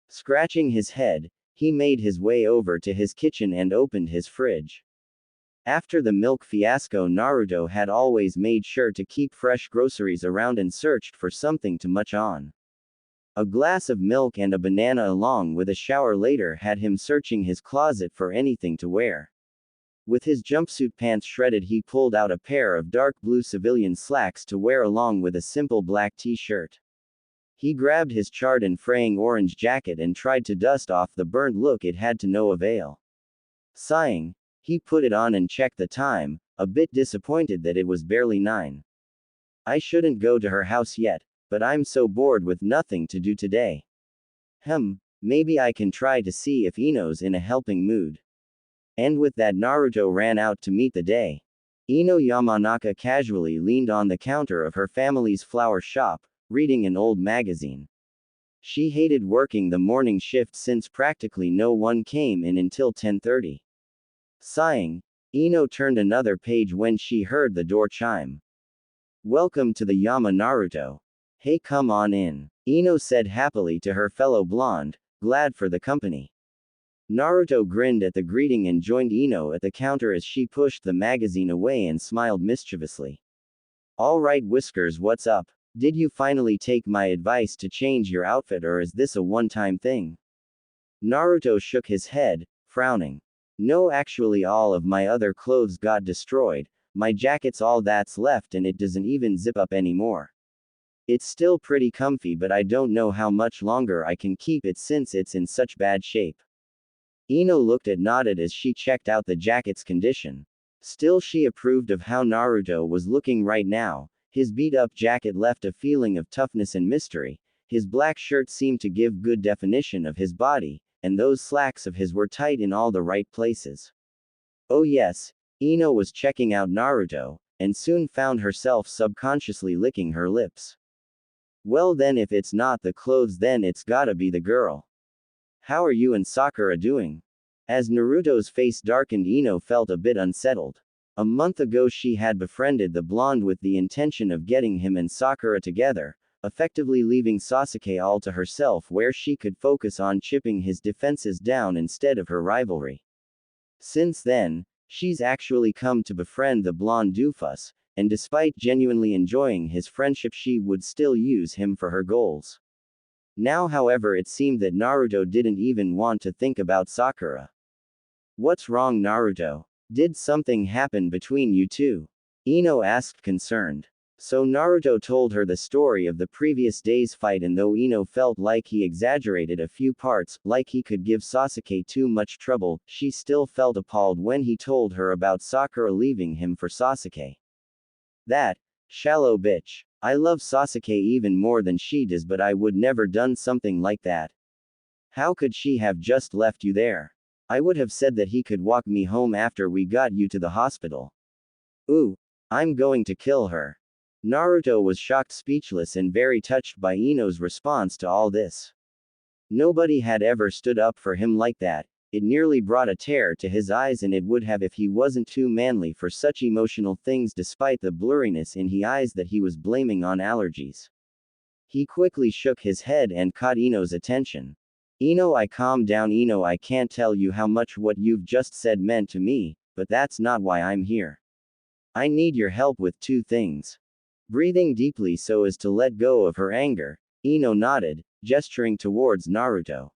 [SPEAKER 1] Scratching his head, he made his way over to his kitchen and opened his fridge. After the milk fiasco, Naruto had always made sure to keep fresh groceries around and searched for something to munch on. A glass of milk and a banana along with a shower later had him searching his closet for anything to wear. With his jumpsuit pants shredded, he pulled out a pair of dark blue civilian slacks to wear along with a simple black t-shirt. He grabbed his charred and fraying orange jacket and tried to dust off the burnt look. It had to no avail. Sighing, he put it on and checked the time, a bit disappointed that it was barely 9. I shouldn't go to her house yet, but I'm so bored with nothing to do today. Maybe I can try to see if Ino's in a helping mood. And with that, Naruto ran out to meet the day. Ino Yamanaka casually leaned on the counter of her family's flower shop, reading an old magazine. She hated working the morning shift since practically no one came in until 10:30. Sighing, Ino turned another page when she heard the door chime. Welcome to the Yama, Naruto. Hey, come on in, Ino said happily to her fellow blonde, glad for the company. Naruto grinned at the greeting and joined Ino at the counter as she pushed the magazine away and smiled mischievously. All right, Whiskers, what's up? Did you finally take my advice to change your outfit, or is this a one-time thing? Naruto shook his head, frowning. No, actually all of my other clothes got destroyed, my jacket's all that's left and it doesn't even zip up anymore. It's still pretty comfy, but I don't know how much longer I can keep it since it's in such bad shape. Ino looked at nodded as she checked out the jacket's condition. Still, she approved of how Naruto was looking right now. His beat-up jacket left a feeling of toughness and mystery, his black shirt seemed to give good definition of his body, and those slacks of his were tight in all the right places. Oh yes, Ino was checking out Naruto, and soon found herself subconsciously licking her lips. Well then, if it's not the clothes, then it's gotta be the girl. How are you and Sakura doing? As Naruto's face darkened, Ino felt a bit unsettled. A month ago she had befriended the blonde with the intention of getting him and Sakura together, effectively leaving Sasuke all to herself where she could focus on chipping his defenses down instead of her rivalry. Since then, she's actually come to befriend the blonde doofus, and despite genuinely enjoying his friendship, she would still use him for her goals. Now, however, it seemed that Naruto didn't even want to think about Sakura. What's wrong, Naruto? Did something happen between you two? Ino asked, concerned. So Naruto told her the story of the previous day's fight, and though Ino felt like he exaggerated a few parts, like he could give Sasuke too much trouble, she still felt appalled when he told her about Sakura leaving him for Sasuke. That shallow bitch. I love Sasuke even more than she does, but I would never done something like that. How could she have just left you there? I would have said that he could walk me home after we got you to the hospital. Ooh, I'm going to kill her. Naruto was shocked, speechless, and very touched by Ino's response to all this. Nobody had ever stood up for him like that. It nearly brought a tear to his eyes, and it would have if he wasn't too manly for such emotional things, despite the blurriness in his eyes that he was blaming on allergies. He quickly shook his head and caught Ino's attention. Ino, calm down, Ino, I can't tell you how much what you've just said meant to me, but that's not why I'm here. I need your help with 2 things. Breathing deeply so as to let go of her anger, Ino nodded, gesturing towards Naruto.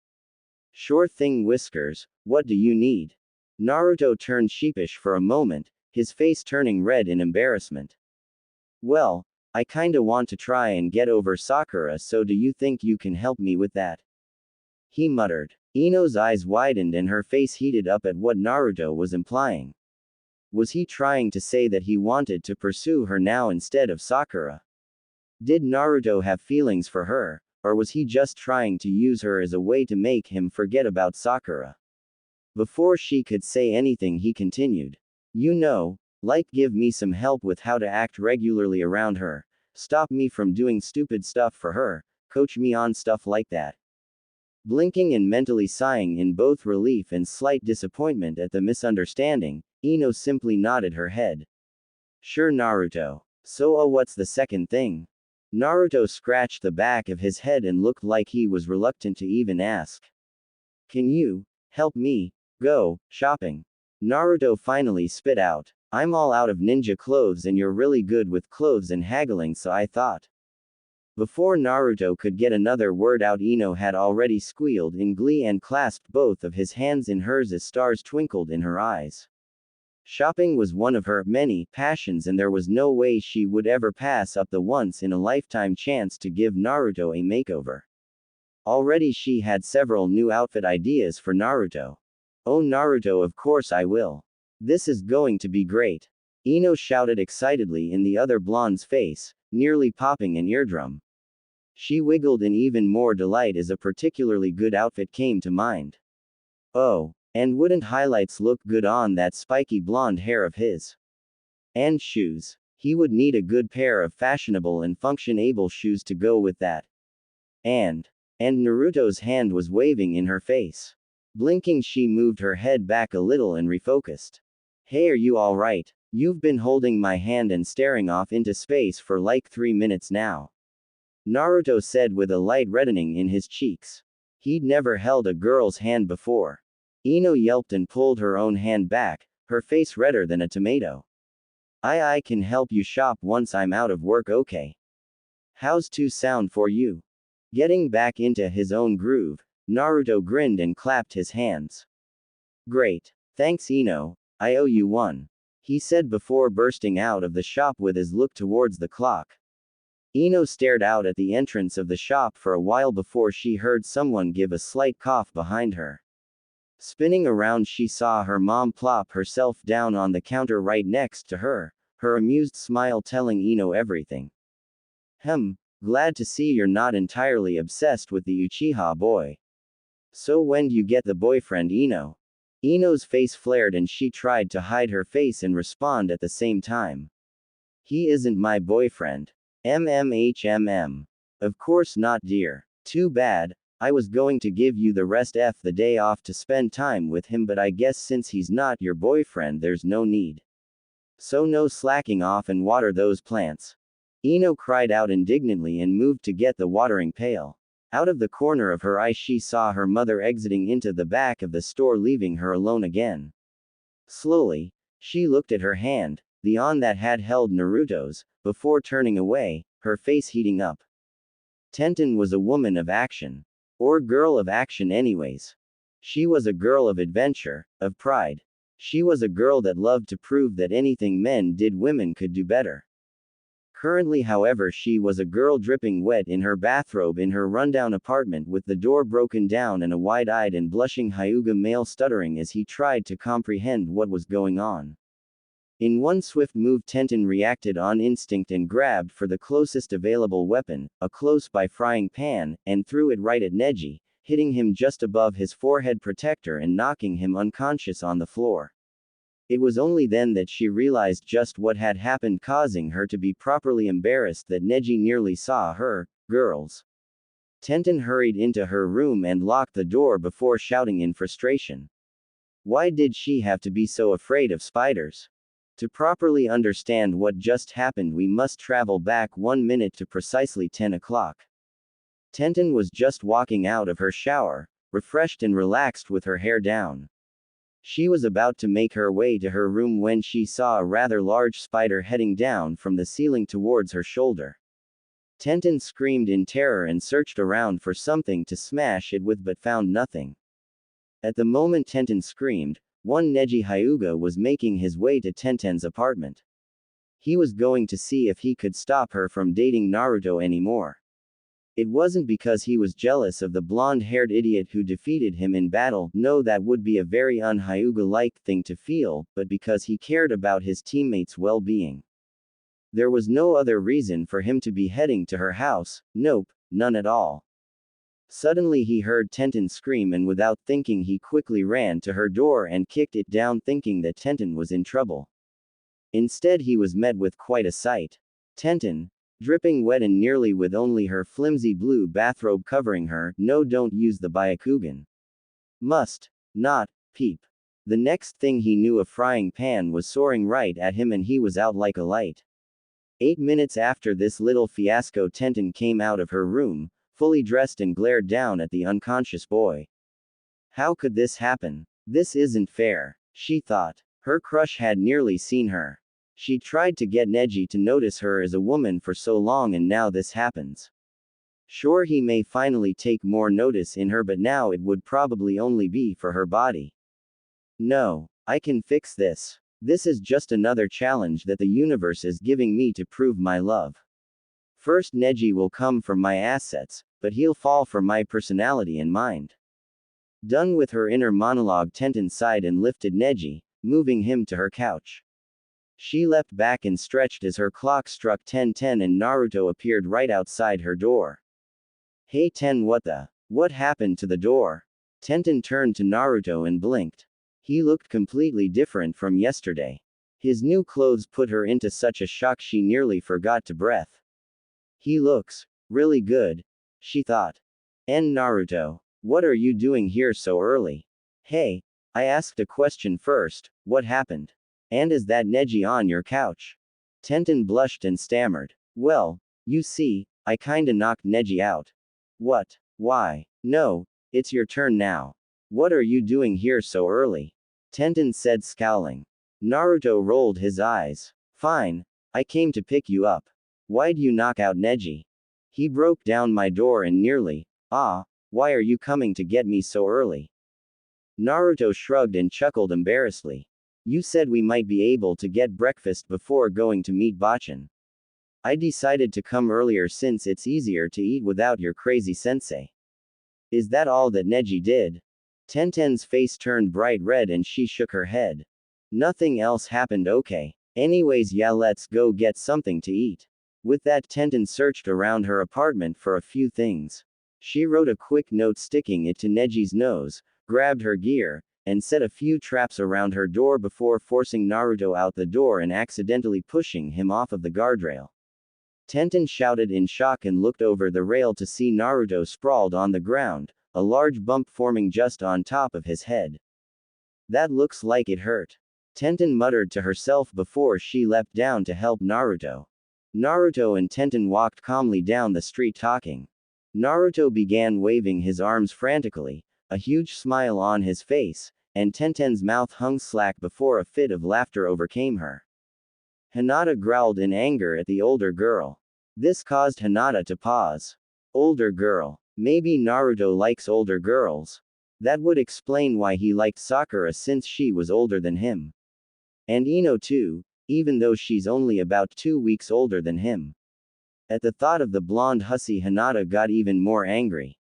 [SPEAKER 1] Sure thing, Whiskers, what do you need? Naruto turned sheepish for a moment, his face turning red in embarrassment. Well, I kinda want to try and get over Sakura, so do you think you can help me with that? He muttered. Ino's eyes widened and her face heated up at what Naruto was implying. Was he trying to say that he wanted to pursue her now instead of Sakura? Did Naruto have feelings for her, or was he just trying to use her as a way to make him forget about Sakura? Before she could say anything, he continued. You know, like give me some help with how to act regularly around her, stop me from doing stupid stuff for her, coach me on stuff like that. Blinking and mentally sighing in both relief and slight disappointment at the misunderstanding, Ino simply nodded her head. Sure, Naruto. So, what's the second thing? Naruto scratched the back of his head and looked like he was reluctant to even ask. Can you help me go shopping? Naruto finally spit out. I'm all out of ninja clothes and you're really good with clothes and haggling, so I thought. Before Naruto could get another word out, Ino had already squealed in glee and clasped both of his hands in hers as stars twinkled in her eyes. Shopping was one of her many passions, and there was no way she would ever pass up the once-in-a-lifetime chance to give Naruto a makeover. Already she had several new outfit ideas for Naruto. Oh Naruto, of course I will. This is going to be great. Ino shouted excitedly in the other blonde's face, nearly popping an eardrum. She wiggled in even more delight as a particularly good outfit came to mind. Oh, and wouldn't highlights look good on that spiky blonde hair of his? And shoes. He would need a good pair of fashionable and function-able shoes to go with that. And Naruto's hand was waving in her face. Blinking, she moved her head back a little and refocused. Hey, are you alright? You've been holding my hand and staring off into space for like 3 minutes now. Naruto said with a light reddening in his cheeks. He'd never held a girl's hand before. Ino yelped and pulled her own hand back, her face redder than a tomato. I can help you shop once I'm out of work, okay? How's to sound for you? Getting back into his own groove, Naruto grinned and clapped his hands. Great. Thanks Ino, I owe you one. He said before bursting out of the shop with his look towards the clock. Ino stared out at the entrance of the shop for a while before she heard someone give a slight cough behind her. Spinning around, she saw her mom plop herself down on the counter right next to her, her amused smile telling Ino everything. Glad to see you're not entirely obsessed with the Uchiha boy. So when'd you get the boyfriend, Ino? Ino's face flared and she tried to hide her face and respond at the same time. He isn't my boyfriend. Of course not, dear. Too bad. I was going to give you the rest of the day off to spend time with him, but I guess since he's not your boyfriend there's no need. So no slacking off and water those plants. Ino cried out indignantly and moved to get the watering pail. Out of the corner of her eye she saw her mother exiting into the back of the store, leaving her alone again. Slowly, she looked at her hand, the one that had held Naruto's, before turning away, her face heating up. Tenten was a woman of action. Or girl of action anyways. She was a girl of adventure, of pride. She was a girl that loved to prove that anything men did women could do better. Currently, however, she was a girl dripping wet in her bathrobe in her rundown apartment with the door broken down and a wide-eyed and blushing Hyuga male stuttering as he tried to comprehend what was going on. In one swift move, Tenten reacted on instinct and grabbed for the closest available weapon, a close-by frying pan, and threw it right at Neji, hitting him just above his forehead protector and knocking him unconscious on the floor. It was only then that she realized just what had happened, causing her to be properly embarrassed that Neji nearly saw her. Girls. Tenten hurried into her room and locked the door before shouting in frustration. Why did she have to be so afraid of spiders? To properly understand what just happened, we must travel back 1 minute to precisely 10 o'clock. Tenten was just walking out of her shower, refreshed and relaxed with her hair down. She was about to make her way to her room when she saw a rather large spider heading down from the ceiling towards her shoulder. Tenten screamed in terror and searched around for something to smash it with but found nothing. At the moment Tenten screamed, one Neji Hyuga was making his way to Tenten's apartment. He was going to see if he could stop her from dating Naruto anymore. It wasn't because he was jealous of the blonde-haired idiot who defeated him in battle, no, that would be a very un-Hyuga-like thing to feel, but because he cared about his teammates' well-being. There was no other reason for him to be heading to her house, nope, none at all. Suddenly he heard Tenten scream, and without thinking he quickly ran to her door and kicked it down, thinking that Tenten was in trouble. Instead he was met with quite a sight. Tenten, dripping wet and nearly with only her flimsy blue bathrobe covering her. No, don't use the Byakugan. Must not peep. The next thing he knew, a frying pan was soaring right at him and he was out like a light. 8 minutes after this little fiasco, Tenten came out of her room, fully dressed, and glared down at the unconscious boy. How could this happen? This isn't fair. she thought. Her crush had nearly seen her. She tried to get Neji to notice her as a woman for so long, and now this happens. Sure, he may finally take more notice in her, but now it would probably only be for her body. No, I can fix this. This is just another challenge that the universe is giving me to prove my love. First, Neji will come from my assets, but he'll fall for my personality and mind. Done with her inner monologue, Tenten sighed and lifted Neji, moving him to her couch. She leapt back and stretched as her clock struck 10:10 and Naruto appeared right outside her door. Hey Ten, what happened to the door? Tenten turned to Naruto and blinked. He looked completely different from yesterday. His new clothes put her into such a shock she nearly forgot to breathe. He looks really good, she thought. And Naruto, what are you doing here so early? Hey, I asked a question first, what happened? And is that Neji on your couch? Tenten blushed and stammered. Well, you see, I kinda knocked Neji out. What? Why? No, it's your turn now. What are you doing here so early? Tenten said, scowling. Naruto rolled his eyes. Fine, I came to pick you up. Why'd you knock out Neji? He broke down my door and nearly. Why are you coming to get me so early? Naruto shrugged and chuckled embarrassedly. You said we might be able to get breakfast before going to meet Bachan. I decided to come earlier since it's easier to eat without your crazy sensei. Is that all that Neji did? Tenten's face turned bright red and she shook her head. Nothing else happened. Okay. Anyways, yeah, let's go get something to eat. With that, Tenten searched around her apartment for a few things. She wrote a quick note sticking it to Neji's nose, grabbed her gear, and set a few traps around her door before forcing Naruto out the door and accidentally pushing him off of the guardrail. Tenten shouted in shock and looked over the rail to see Naruto sprawled on the ground, a large bump forming just on top of his head. That looks like it hurt. Tenten muttered to herself before she leapt down to help Naruto. Naruto and Tenten walked calmly down the street talking. Naruto began waving his arms frantically, a huge smile on his face, and Tenten's mouth hung slack before a fit of laughter overcame her. Hinata growled in anger at the older girl. This caused Hinata to pause. Older girl. Maybe Naruto likes older girls. That would explain why he liked Sakura since she was older than him. And Ino too, even though she's only about 2 weeks older than him. At the thought of the blonde hussy, Hinata got even more angry.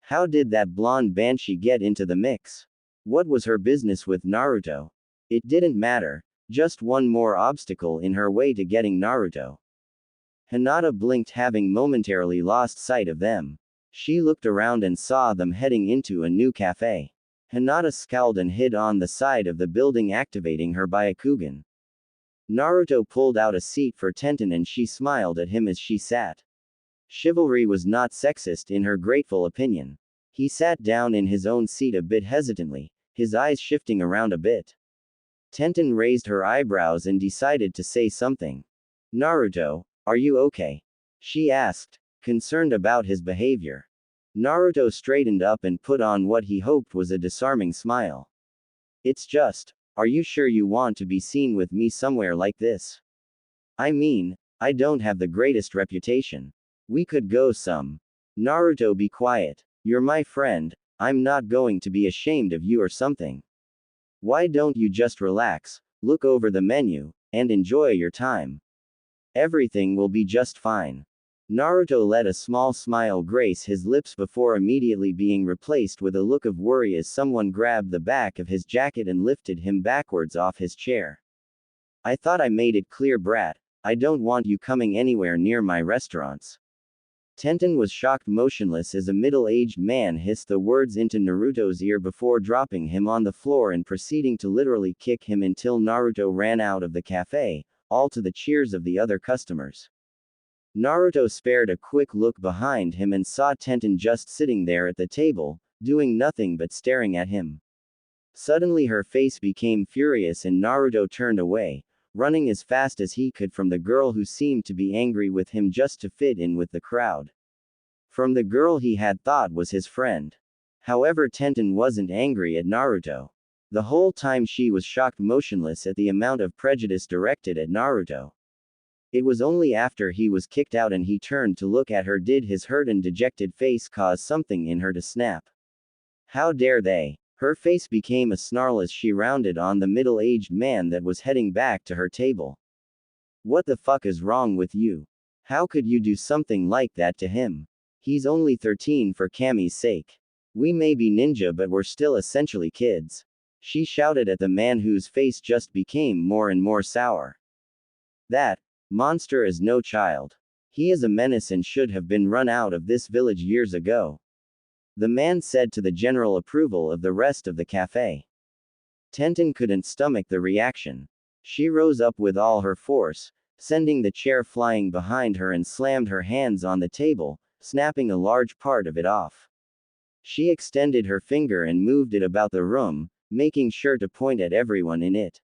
[SPEAKER 1] How did that blonde banshee get into the mix? What was her business with Naruto? It didn't matter, just one more obstacle in her way to getting Naruto. Hinata blinked, having momentarily lost sight of them. She looked around and saw them heading into a new cafe. Hinata scowled and hid on the side of the building, activating her Byakugan. Naruto pulled out a seat for Tenten and she smiled at him as she sat. Chivalry was not sexist in her grateful opinion. He sat down in his own seat a bit hesitantly, his eyes shifting around a bit. Tenten raised her eyebrows and decided to say something. Naruto, are you okay? She asked, concerned about his behavior. Naruto straightened up and put on what he hoped was a disarming smile. It's just, are you sure you want to be seen with me somewhere like this? I mean, I don't have the greatest reputation. We could go some. Naruto, be quiet. You're my friend, I'm not going to be ashamed of you or something. Why don't you just relax, look over the menu, and enjoy your time? Everything will be just fine. Naruto let a small smile grace his lips before immediately being replaced with a look of worry as someone grabbed the back of his jacket and lifted him backwards off his chair. I thought I made it clear, brat, I don't want you coming anywhere near my restaurants. Tenten was shocked motionless as a middle-aged man hissed the words into Naruto's ear before dropping him on the floor and proceeding to literally kick him until Naruto ran out of the cafe, all to the cheers of the other customers. Naruto spared a quick look behind him and saw Tenten just sitting there at the table, doing nothing but staring at him. Suddenly her face became furious and Naruto turned away, running as fast as he could from the girl who seemed to be angry with him just to fit in with the crowd. From the girl he had thought was his friend. However, Tenten wasn't angry at Naruto. The whole time she was shocked motionless at the amount of prejudice directed at Naruto. It was only after he was kicked out and he turned to look at her did his hurt and dejected face cause something in her to snap. How dare they? Her face became a snarl as she rounded on the middle-aged man that was heading back to her table. What the fuck is wrong with you? How could you do something like that to him? He's only 13 for Kami's sake. We may be ninja but we're still essentially kids. She shouted at the man whose face just became more and more sour. That monster is no child. He is a menace and should have been run out of this village years ago. The man said to the general approval of the rest of the cafe. Tenten couldn't stomach the reaction. She rose up with all her force, sending the chair flying behind her and slammed her hands on the table, snapping a large part of it off. She extended her finger and moved it about the room, making sure to point at everyone in it.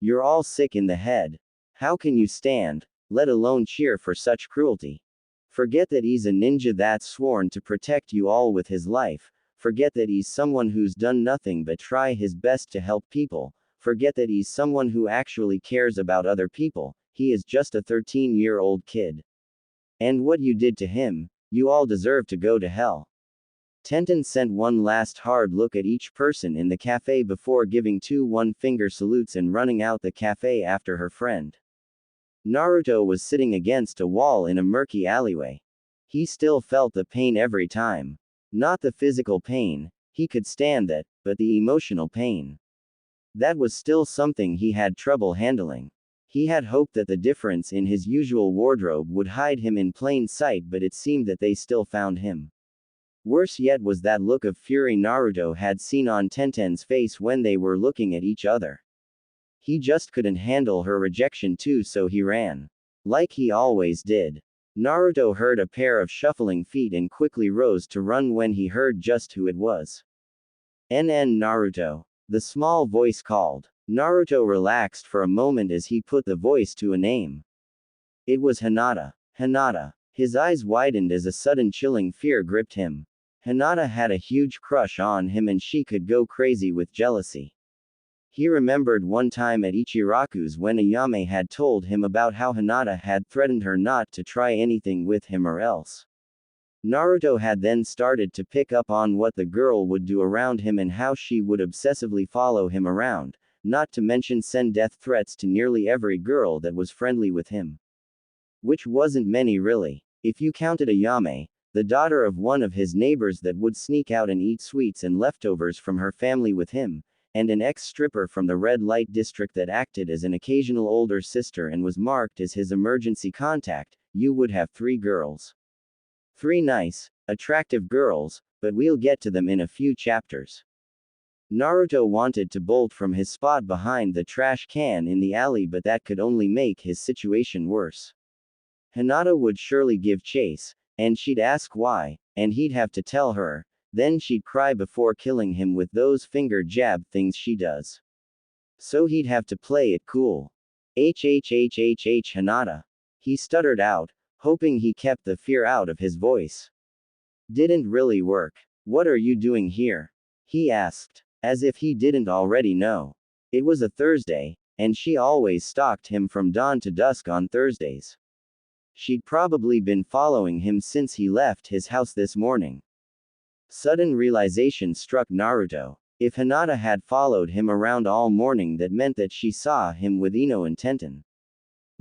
[SPEAKER 1] You're all sick in the head. How can you stand, let alone cheer for such cruelty? Forget that he's a ninja that's sworn to protect you all with his life. Forget that he's someone who's done nothing but try his best to help people. Forget that he's someone who actually cares about other people. He is just a 13-year-old kid. And what you did to him, you all deserve to go to hell. Tenten sent one last hard look at each person in the cafe before giving 2 one-finger salutes and running out the cafe after her friend. Naruto was sitting against a wall in a murky alleyway. He still felt the pain every time. Not the physical pain, he could stand that, but the emotional pain. That was still something he had trouble handling. He had hoped that the difference in his usual wardrobe would hide him in plain sight, but it seemed that they still found him. Worse yet was that look of fury Naruto had seen on Tenten's face when they were looking at each other. He just couldn't handle her rejection too, so he ran. Like he always did. Naruto heard a pair of shuffling feet and quickly rose to run when he heard just who it was. NN Naruto. The small voice called. Naruto relaxed for a moment as he put the voice to a name. It was Hinata. Hinata. His eyes widened as a sudden chilling fear gripped him. Hinata had a huge crush on him and she could go crazy with jealousy. He remembered one time at Ichiraku's when Ayame had told him about how Hinata had threatened her not to try anything with him or else. Naruto had then started to pick up on what the girl would do around him and how she would obsessively follow him around, not to mention send death threats to nearly every girl that was friendly with him. Which wasn't many really, if you counted Ayame, the daughter of one of his neighbors that would sneak out and eat sweets and leftovers from her family with him, and an ex-stripper from the red light district that acted as an occasional older sister and was marked as his emergency contact. You would have 3 girls. 3 nice, attractive girls, but we'll get to them in a few chapters. Naruto wanted to bolt from his spot behind the trash can in the alley, but that could only make his situation worse. Hinata would surely give chase, and she'd ask why, and he'd have to tell her, then she'd cry before killing him with those finger jab things she does. So he'd have to play it cool. Hinata. He stuttered out, hoping he kept the fear out of his voice. Didn't really work. What are you doing here? He asked, as if he didn't already know. It was a Thursday, and she always stalked him from dawn to dusk on Thursdays. She'd probably been following him since he left his house this morning. Sudden realization struck Naruto. If Hinata had followed him around all morning, that meant that she saw him with Ino and Tenten.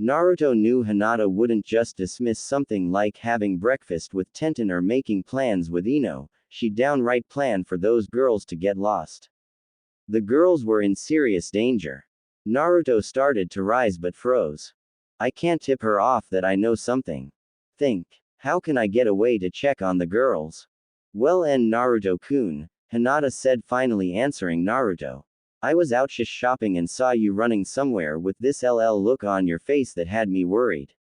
[SPEAKER 1] Naruto knew Hinata wouldn't just dismiss something like having breakfast with Tenten or making plans with Ino, she'd downright plan for those girls to get lost. The girls were in serious danger. Naruto started to rise but froze. I can't tip her off that I know something. Think. How can I get away to check on the girls? Well, Naruto-kun, Hinata said, finally answering Naruto. I was out shopping and saw you running somewhere with this look on your face that had me worried.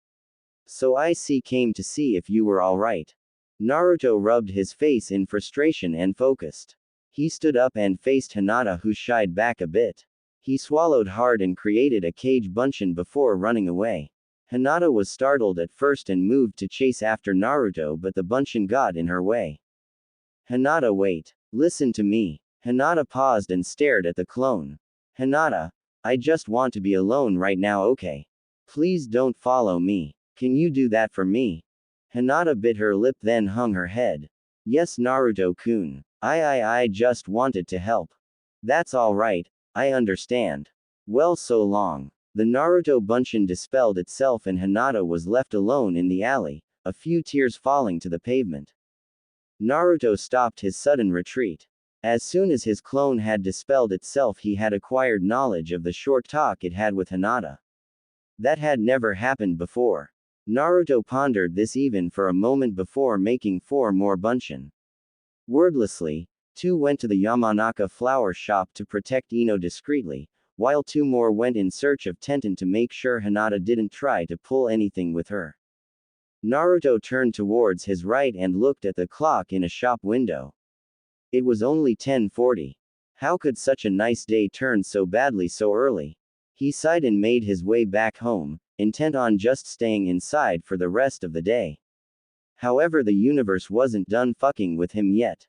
[SPEAKER 1] So I came to see if you were alright. Naruto rubbed his face in frustration and focused. He stood up and faced Hinata, who shied back a bit. He swallowed hard and created a cage bunshin before running away. Hinata was startled at first and moved to chase after Naruto, but the bunshin got in her way. Hinata, wait. Listen to me. Hinata paused and stared at the clone. Hinata, I just want to be alone right now, okay? Please don't follow me. Can you do that for me? Hinata bit her lip then hung her head. Yes, Naruto-kun. I just wanted to help. That's alright, I understand. Well, so long. The Naruto Bunshin dispelled itself and Hinata was left alone in the alley, a few tears falling to the pavement. Naruto stopped his sudden retreat. As soon as his clone had dispelled itself, he had acquired knowledge of the short talk it had with Hinata. That had never happened before. Naruto pondered this even for a moment before making 4 more Bunshin. Wordlessly, 2 went to the Yamanaka flower shop to protect Ino discreetly, while 2 more went in search of Tenten to make sure Hinata didn't try to pull anything with her. Naruto turned towards his right and looked at the clock in a shop window. It was only 10:40. How could such a nice day turn so badly so early? He sighed and made his way back home, intent on just staying inside for the rest of the day. However, the universe wasn't done fucking with him yet.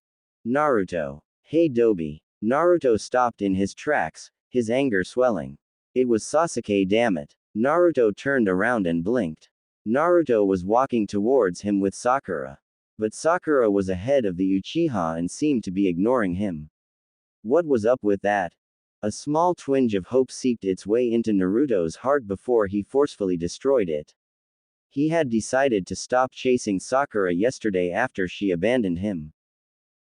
[SPEAKER 1] Naruto. Hey Dobi. Naruto stopped in his tracks, his anger swelling. It was Sasuke, damn it. Naruto turned around and blinked. Naruto was walking towards him with Sakura. But Sakura was ahead of the Uchiha and seemed to be ignoring him. What was up with that? A small twinge of hope seeped its way into Naruto's heart before he forcefully destroyed it. He had decided to stop chasing Sakura yesterday after she abandoned him.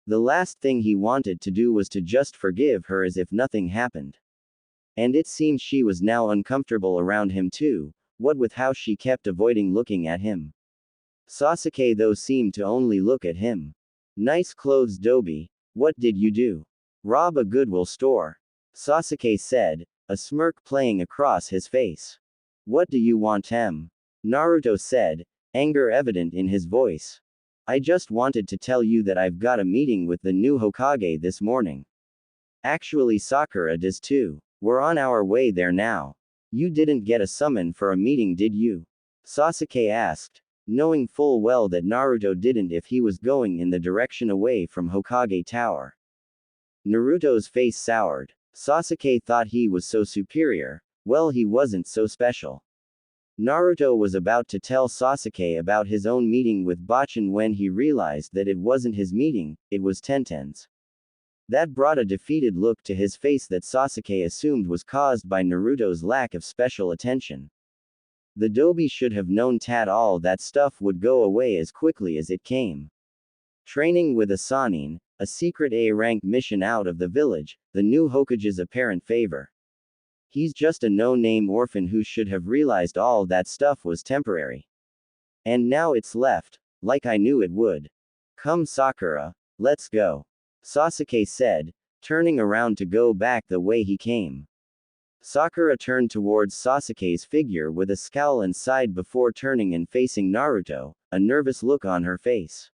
[SPEAKER 1] The last thing he wanted to do was to just forgive her as if nothing happened. And it seemed she was now uncomfortable around him too, what with how she kept avoiding looking at him. Sasuke though seemed to only look at him. Nice clothes, Dobi. What did you do? Rob a Goodwill store. Sasuke said, a smirk playing across his face. What do you want, Em? Naruto said, anger evident in his voice. I just wanted to tell you that I've got a meeting with the new Hokage this morning. Actually, Sakura does too. We're on our way there now. You didn't get a summon for a meeting, did you? Sasuke asked, knowing full well that Naruto didn't if he was going in the direction away from Hokage Tower. Naruto's face soured. Sasuke thought he was so superior, well, he wasn't so special. Naruto was about to tell Sasuke about his own meeting with Bachin when he realized that it wasn't his meeting, it was Tenten's. That brought a defeated look to his face that Sasuke assumed was caused by Naruto's lack of special attention. The Dobi should have known all that stuff would go away as quickly as it came. Training with a Sannin, a secret A-rank mission out of the village, the new Hokage's apparent favor. He's just a no-name orphan who should have realized all that stuff was temporary. And now it's left, like I knew it would. Come Sakura, let's go. Sasuke said, turning around to go back the way he came. Sakura turned towards Sasuke's figure with a scowl and sighed before turning and facing Naruto, a nervous look on her face.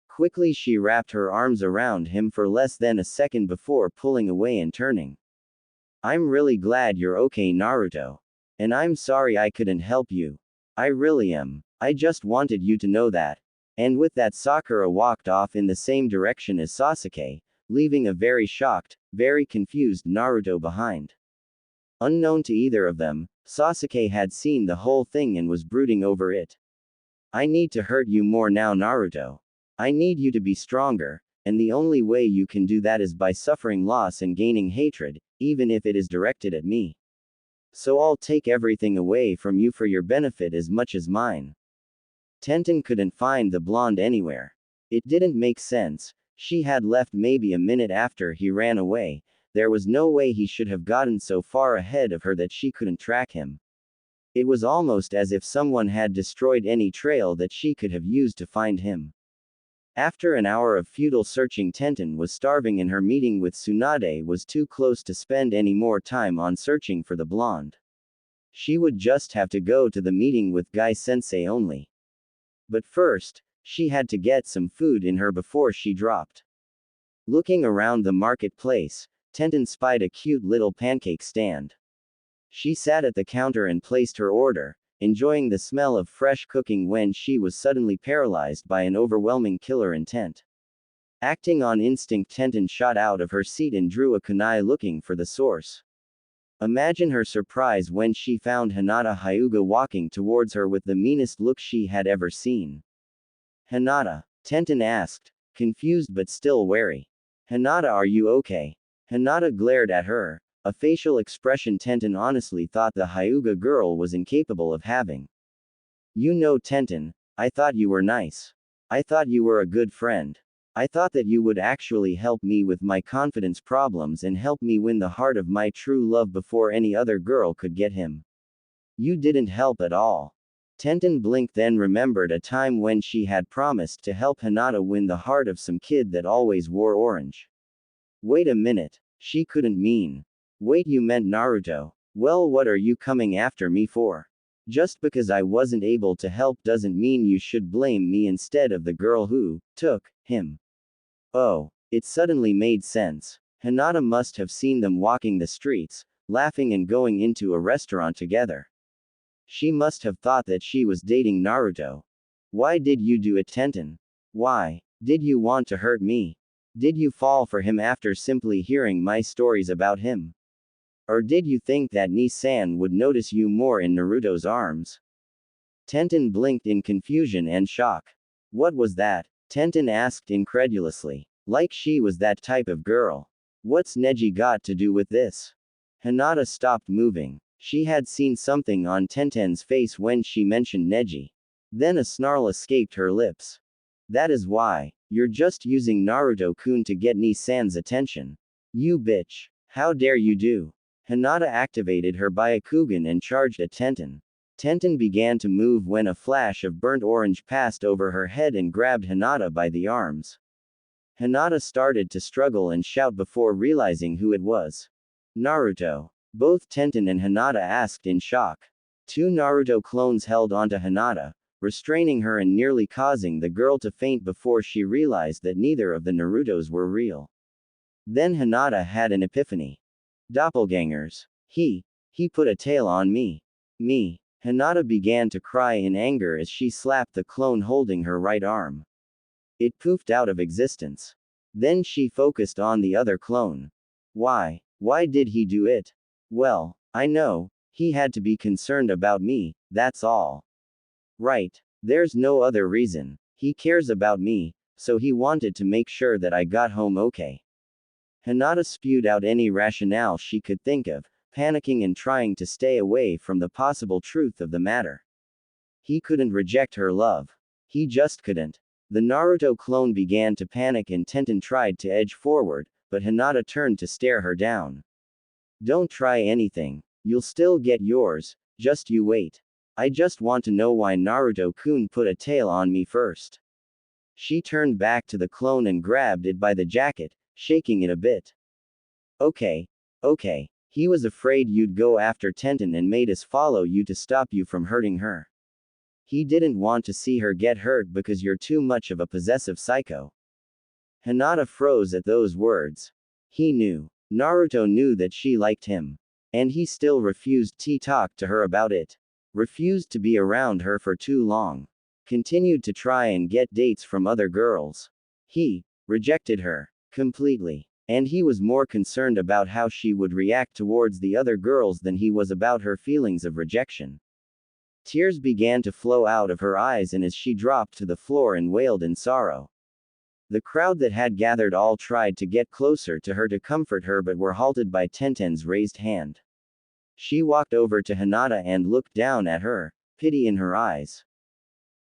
[SPEAKER 1] Quickly she wrapped her arms around him for less than a second before pulling away and turning. I'm really glad you're okay, Naruto. And I'm sorry I couldn't help you. I really am. I just wanted you to know that. And with that, Sakura walked off in the same direction as Sasuke, leaving a very shocked, very confused Naruto behind. Unknown to either of them, Sasuke had seen the whole thing and was brooding over it. I need to hurt you more now, Naruto. I need you to be stronger, and the only way you can do that is by suffering loss and gaining hatred, even if it is directed at me. So I'll take everything away from you for your benefit as much as mine. Tenten couldn't find the blonde anywhere. It didn't make sense. She had left maybe a minute after he ran away. There was no way he should have gotten so far ahead of her that she couldn't track him. It was almost as if someone had destroyed any trail that she could have used to find him. After an hour of futile searching, Tenten was starving and her meeting with Tsunade was too close to spend any more time on searching for the blonde. She would just have to go to the meeting with Guy-sensei only. But first, she had to get some food in her before she dropped. Looking around the marketplace, Tenten spied a cute little pancake stand. She sat at the counter and placed her order, enjoying the smell of fresh cooking when she was suddenly paralyzed by an overwhelming killer intent. Acting on instinct, Tenten shot out of her seat and drew a kunai looking for the source. Imagine her surprise when she found Hinata Hyuga walking towards her with the meanest look she had ever seen. Hinata? Tenten asked, confused but still wary. Hinata, are you okay? Hinata glared at her, a facial expression Tenten honestly thought the Hyuga girl was incapable of having. You know, Tenten, I thought you were nice. I thought you were a good friend. I thought that you would actually help me with my confidence problems and help me win the heart of my true love before any other girl could get him. You didn't help at all. Tenten blinked, then remembered a time when she had promised to help Hinata win the heart of some kid that always wore orange. Wait a minute, she couldn't mean. Wait, you meant Naruto. Well, what are you coming after me for? Just because I wasn't able to help doesn't mean you should blame me instead of the girl who took him. Oh, it suddenly made sense. Hinata must have seen them walking the streets, laughing and going into a restaurant together. She must have thought that she was dating Naruto. Why did you do it, Tenten? Why? Did you want to hurt me? Did you fall for him after simply hearing my stories about him? Or did you think that Ni-san would notice you more in Naruto's arms? Tenten blinked in confusion and shock. What was that? Tenten asked incredulously. Like she was that type of girl. What's Neji got to do with this? Hinata stopped moving. She had seen something on Tenten's face when she mentioned Neji. Then a snarl escaped her lips. That is why. You're just using Naruto-kun to get Ni-san's attention. You bitch. How dare you do? Hinata activated her Byakugan and charged at Tenten. Tenten began to move when a flash of burnt orange passed over her head and grabbed Hinata by the arms. Hinata started to struggle and shout before realizing who it was. Naruto. Both Tenten and Hinata asked in shock. Two Naruto clones held onto Hinata, restraining her and nearly causing the girl to faint before she realized that neither of the Narutos were real. Then Hinata had an epiphany. Doppelgangers. He put a tail on me. Me. Hinata began to cry in anger as she slapped the clone holding her right arm. It poofed out of existence. Then she focused on the other clone. Why? Why did he do it? Well, I know, he had to be concerned about me, that's all. Right. There's no other reason. He cares about me, so he wanted to make sure that I got home okay. Hinata spewed out any rationale she could think of, panicking and trying to stay away from the possible truth of the matter. He couldn't reject her love. He just couldn't. The Naruto clone began to panic and Tenten tried to edge forward, but Hinata turned to stare her down. Don't try anything. You'll still get yours, just you wait. I just want to know why Naruto-kun put a tail on me first. She turned back to the clone and grabbed it by the jacket, shaking it a bit. Okay. He was afraid you'd go after Tenten and made us follow you to stop you from hurting her. He didn't want to see her get hurt because you're too much of a possessive psycho. Hinata froze at those words. He knew. Naruto knew that she liked him. And he still refused to talk to her about it. Refused to be around her for too long. Continued to try and get dates from other girls. He rejected her completely. And he was more concerned about how she would react towards the other girls than he was about her feelings of rejection. Tears began to flow out of her eyes and as she dropped to the floor and wailed in sorrow. The crowd that had gathered all tried to get closer to her to comfort her but were halted by Tenten's raised hand. She walked over to Hinata and looked down at her, pity in her eyes.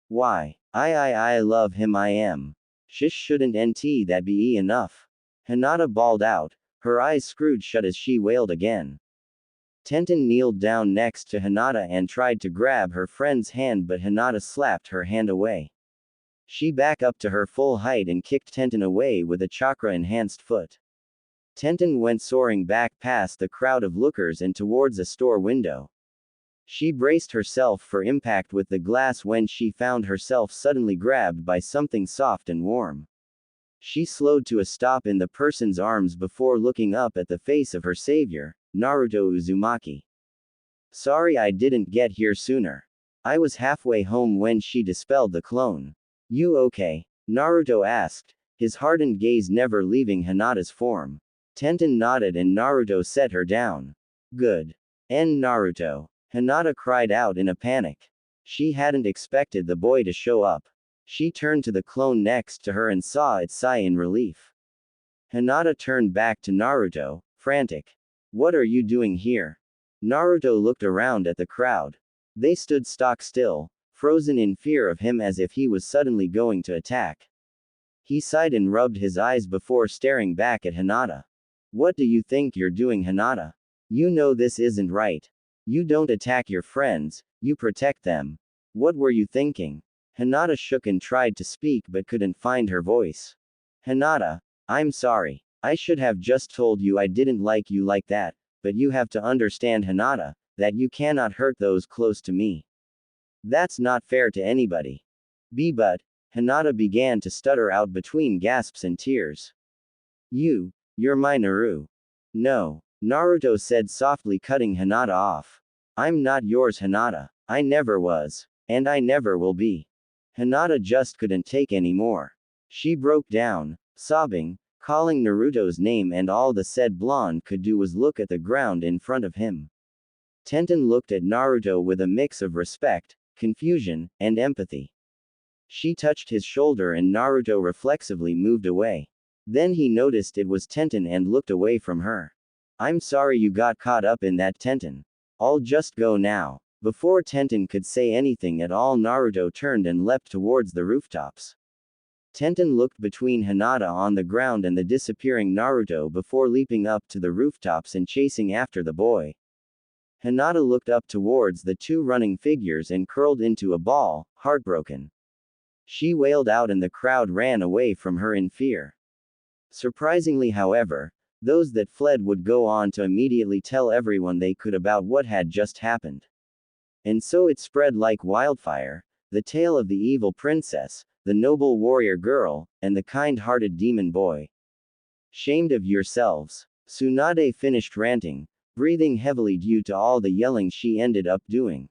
[SPEAKER 1] Why? I love him I am. Shouldn't that be enough? Hinata bawled out, her eyes screwed shut as she wailed again. Tenten kneeled down next to Hinata and tried to grab her friend's hand but Hinata slapped her hand away. She back up to her full height and kicked Tenten away with a chakra-enhanced foot. Tenten went soaring back past the crowd of lookers and towards a store window. She braced herself for impact with the glass when she found herself suddenly grabbed by something soft and warm. She slowed to a stop in the person's arms before looking up at the face of her savior, Naruto Uzumaki. Sorry I didn't get here sooner. I was halfway home when she dispelled the clone. You okay? Naruto asked, his hardened gaze never leaving Hinata's form. Tenten nodded and Naruto set her down. Good. End Naruto. Hinata cried out in a panic. She hadn't expected the boy to show up. She turned to the clone next to her and saw it sigh in relief. Hinata turned back to Naruto, frantic. What are you doing here? Naruto looked around at the crowd. They stood stock still, frozen in fear of him as if he was suddenly going to attack. He sighed and rubbed his eyes before staring back at Hinata. What do you think you're doing, Hinata? You know this isn't right. You don't attack your friends, you protect them. What were you thinking? Hinata shook and tried to speak but couldn't find her voice. Hinata, I'm sorry. I should have just told you I didn't like you like that, but you have to understand, Hinata, that you cannot hurt those close to me. That's not fair to anybody. But, Hinata began to stutter out between gasps and tears. You're my Naru. No, Naruto said softly, cutting Hinata off. I'm not yours, Hinata. I never was. And I never will be. Hinata just couldn't take any more. She broke down, sobbing, calling Naruto's name, and all the said blonde could do was look at the ground in front of him. Tenten looked at Naruto with a mix of respect, confusion, and empathy. She touched his shoulder and Naruto reflexively moved away. Then he noticed it was Tenten and looked away from her. I'm sorry you got caught up in that, Tenten. I'll just go now. Before Tenten could say anything at all, Naruto turned and leapt towards the rooftops. Tenten looked between Hinata on the ground and the disappearing Naruto before leaping up to the rooftops and chasing after the boy. Hinata looked up towards the two running figures and curled into a ball, heartbroken. She wailed out and the crowd ran away from her in fear. Surprisingly, however, those that fled would go on to immediately tell everyone they could about what had just happened. And so it spread like wildfire, the tale of the evil princess, the noble warrior girl, and the kind-hearted demon boy. Shamed of yourselves. Tsunade finished ranting, breathing heavily due to all the yelling she ended up doing.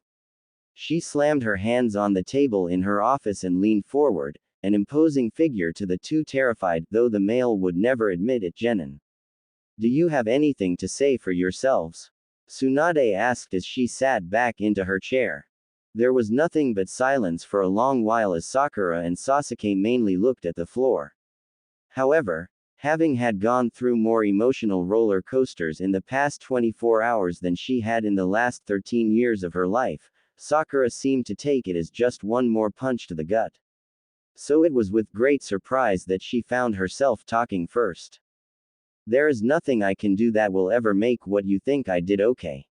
[SPEAKER 1] She slammed her hands on the table in her office and leaned forward, an imposing figure to the two terrified, though the male would never admit it, genin. Do you have anything to say for yourselves? Tsunade asked as she sat back into her chair. There was nothing but silence for a long while as Sakura and Sasuke mainly looked at the floor. However, having had gone through more emotional roller coasters in the past 24 hours than she had in the last 13 years of her life, Sakura seemed to take it as just one more punch to the gut. So it was with great surprise that she found herself talking first. There is nothing I can do that will ever make what you think I did okay.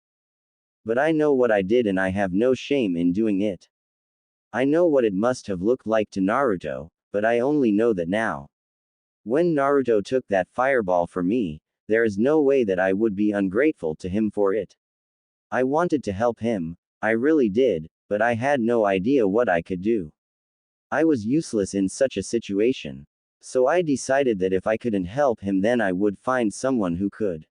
[SPEAKER 1] But I know what I did and I have no shame in doing it. I know what it must have looked like to Naruto, but I only know that now. When Naruto took that fireball for me, there is no way that I would be ungrateful to him for it. I wanted to help him, I really did, but I had no idea what I could do. I was useless in such a situation. So I decided that if I couldn't help him, then I would find someone who could.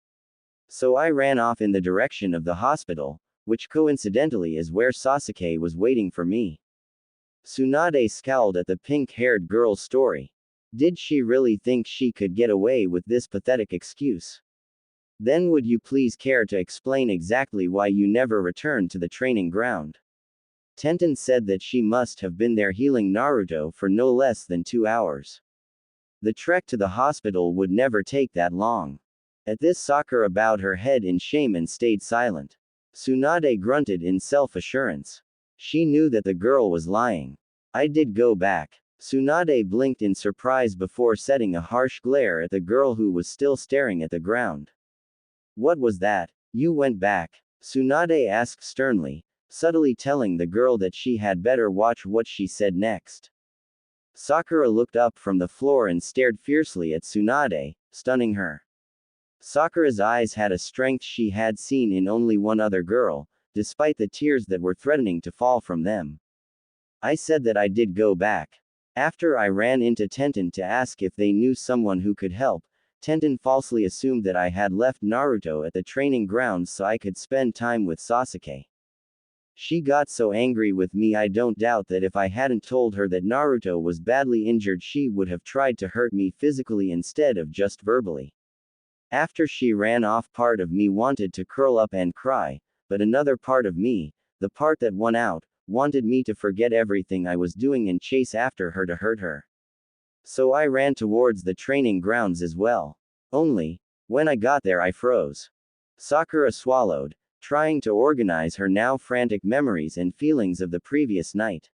[SPEAKER 1] So I ran off in the direction of the hospital, which coincidentally is where Sasuke was waiting for me. Tsunade scowled at the pink-haired girl's story. Did she really think she could get away with this pathetic excuse? Then would you please care to explain exactly why you never returned to the training ground? Tenten said that she must have been there healing Naruto for no less than 2 hours. The trek to the hospital would never take that long. At this, Sakura bowed her head in shame and stayed silent. Tsunade grunted in self-assurance. She knew that the girl was lying. I did go back. Tsunade blinked in surprise before setting a harsh glare at the girl who was still staring at the ground. What was that? You went back? Tsunade asked sternly, subtly telling the girl that she had better watch what she said next. Sakura looked up from the floor and stared fiercely at Tsunade, stunning her. Sakura's eyes had a strength she had seen in only one other girl, despite the tears that were threatening to fall from them. I said that I did go back. After I ran into Tenten to ask if they knew someone who could help, Tenten falsely assumed that I had left Naruto at the training grounds so I could spend time with Sasuke. She got so angry with me, I don't doubt that if I hadn't told her that Naruto was badly injured, she would have tried to hurt me physically instead of just verbally. After she ran off, part of me wanted to curl up and cry, but another part of me, the part that won out, wanted me to forget everything I was doing and chase after her to hurt her. So I ran towards the training grounds as well. Only, when I got there, I froze. Sakura swallowed, trying to organize her now frantic memories and feelings of the previous night.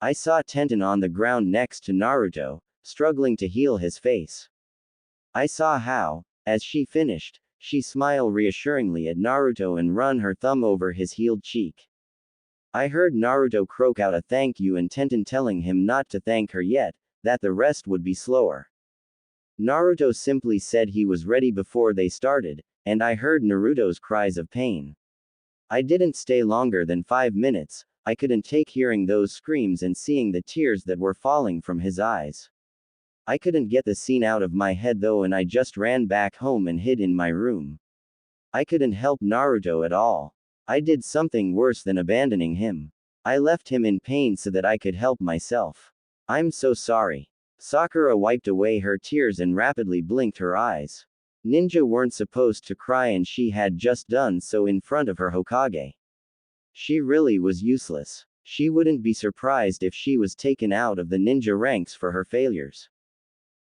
[SPEAKER 1] I saw Tenten on the ground next to Naruto, struggling to heal his face. I saw how, as she finished, she smiled reassuringly at Naruto and run her thumb over his healed cheek. I heard Naruto croak out a thank you and Tenten telling him not to thank her yet, that the rest would be slower. Naruto simply said he was ready before they started, and I heard Naruto's cries of pain. I didn't stay longer than 5 minutes, I couldn't take hearing those screams and seeing the tears that were falling from his eyes. I couldn't get the scene out of my head though, and I just ran back home and hid in my room. I couldn't help Naruto at all. I did something worse than abandoning him. I left him in pain so that I could help myself. I'm so sorry. Sakura wiped away her tears and rapidly blinked her eyes. Ninja weren't supposed to cry and she had just done so in front of her Hokage. She really was useless. She wouldn't be surprised if she was taken out of the ninja ranks for her failures.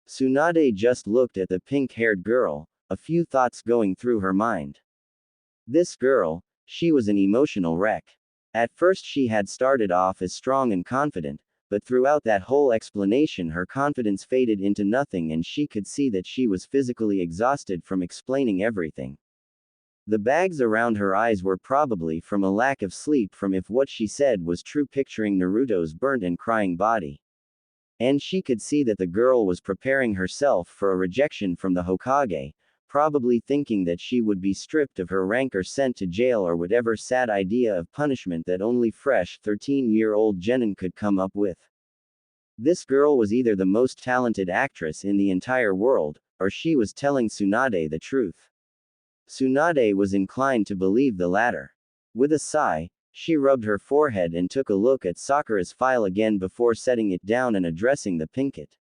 [SPEAKER 1] Tsunade just looked at the pink-haired girl, a few thoughts going through her mind. This girl, she was an emotional wreck. At first she had started off as strong and confident, but throughout that whole explanation her confidence faded into nothing and she could see that she was physically exhausted from explaining everything. The bags around her eyes were probably from a lack of sleep from if what she said was true, picturing Naruto's burnt and crying body. And she could see that the girl was preparing herself for a rejection from the Hokage, probably thinking that she would be stripped of her rank or sent to jail or whatever sad idea of punishment that only fresh 13-year-old Genin could come up with. This girl was either the most talented actress in the entire world, or she was telling Tsunade the truth. Tsunade was inclined to believe the latter. With a sigh, she rubbed her forehead and took a look at Sakura's file again before setting it down and addressing the pinkett.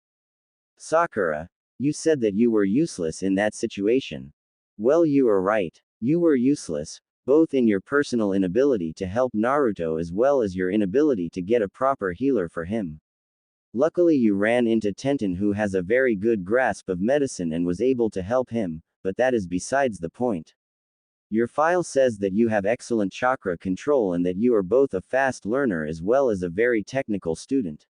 [SPEAKER 1] Sakura, you said that you were useless in that situation. Well, you are right. You were useless, both in your personal inability to help Naruto as well as your inability to get a proper healer for him. Luckily you ran into Tenten, who has a very good grasp of medicine and was able to help him, but that is besides the point. Your file says that you have excellent chakra control and that you are both a fast learner as well as a very technical student.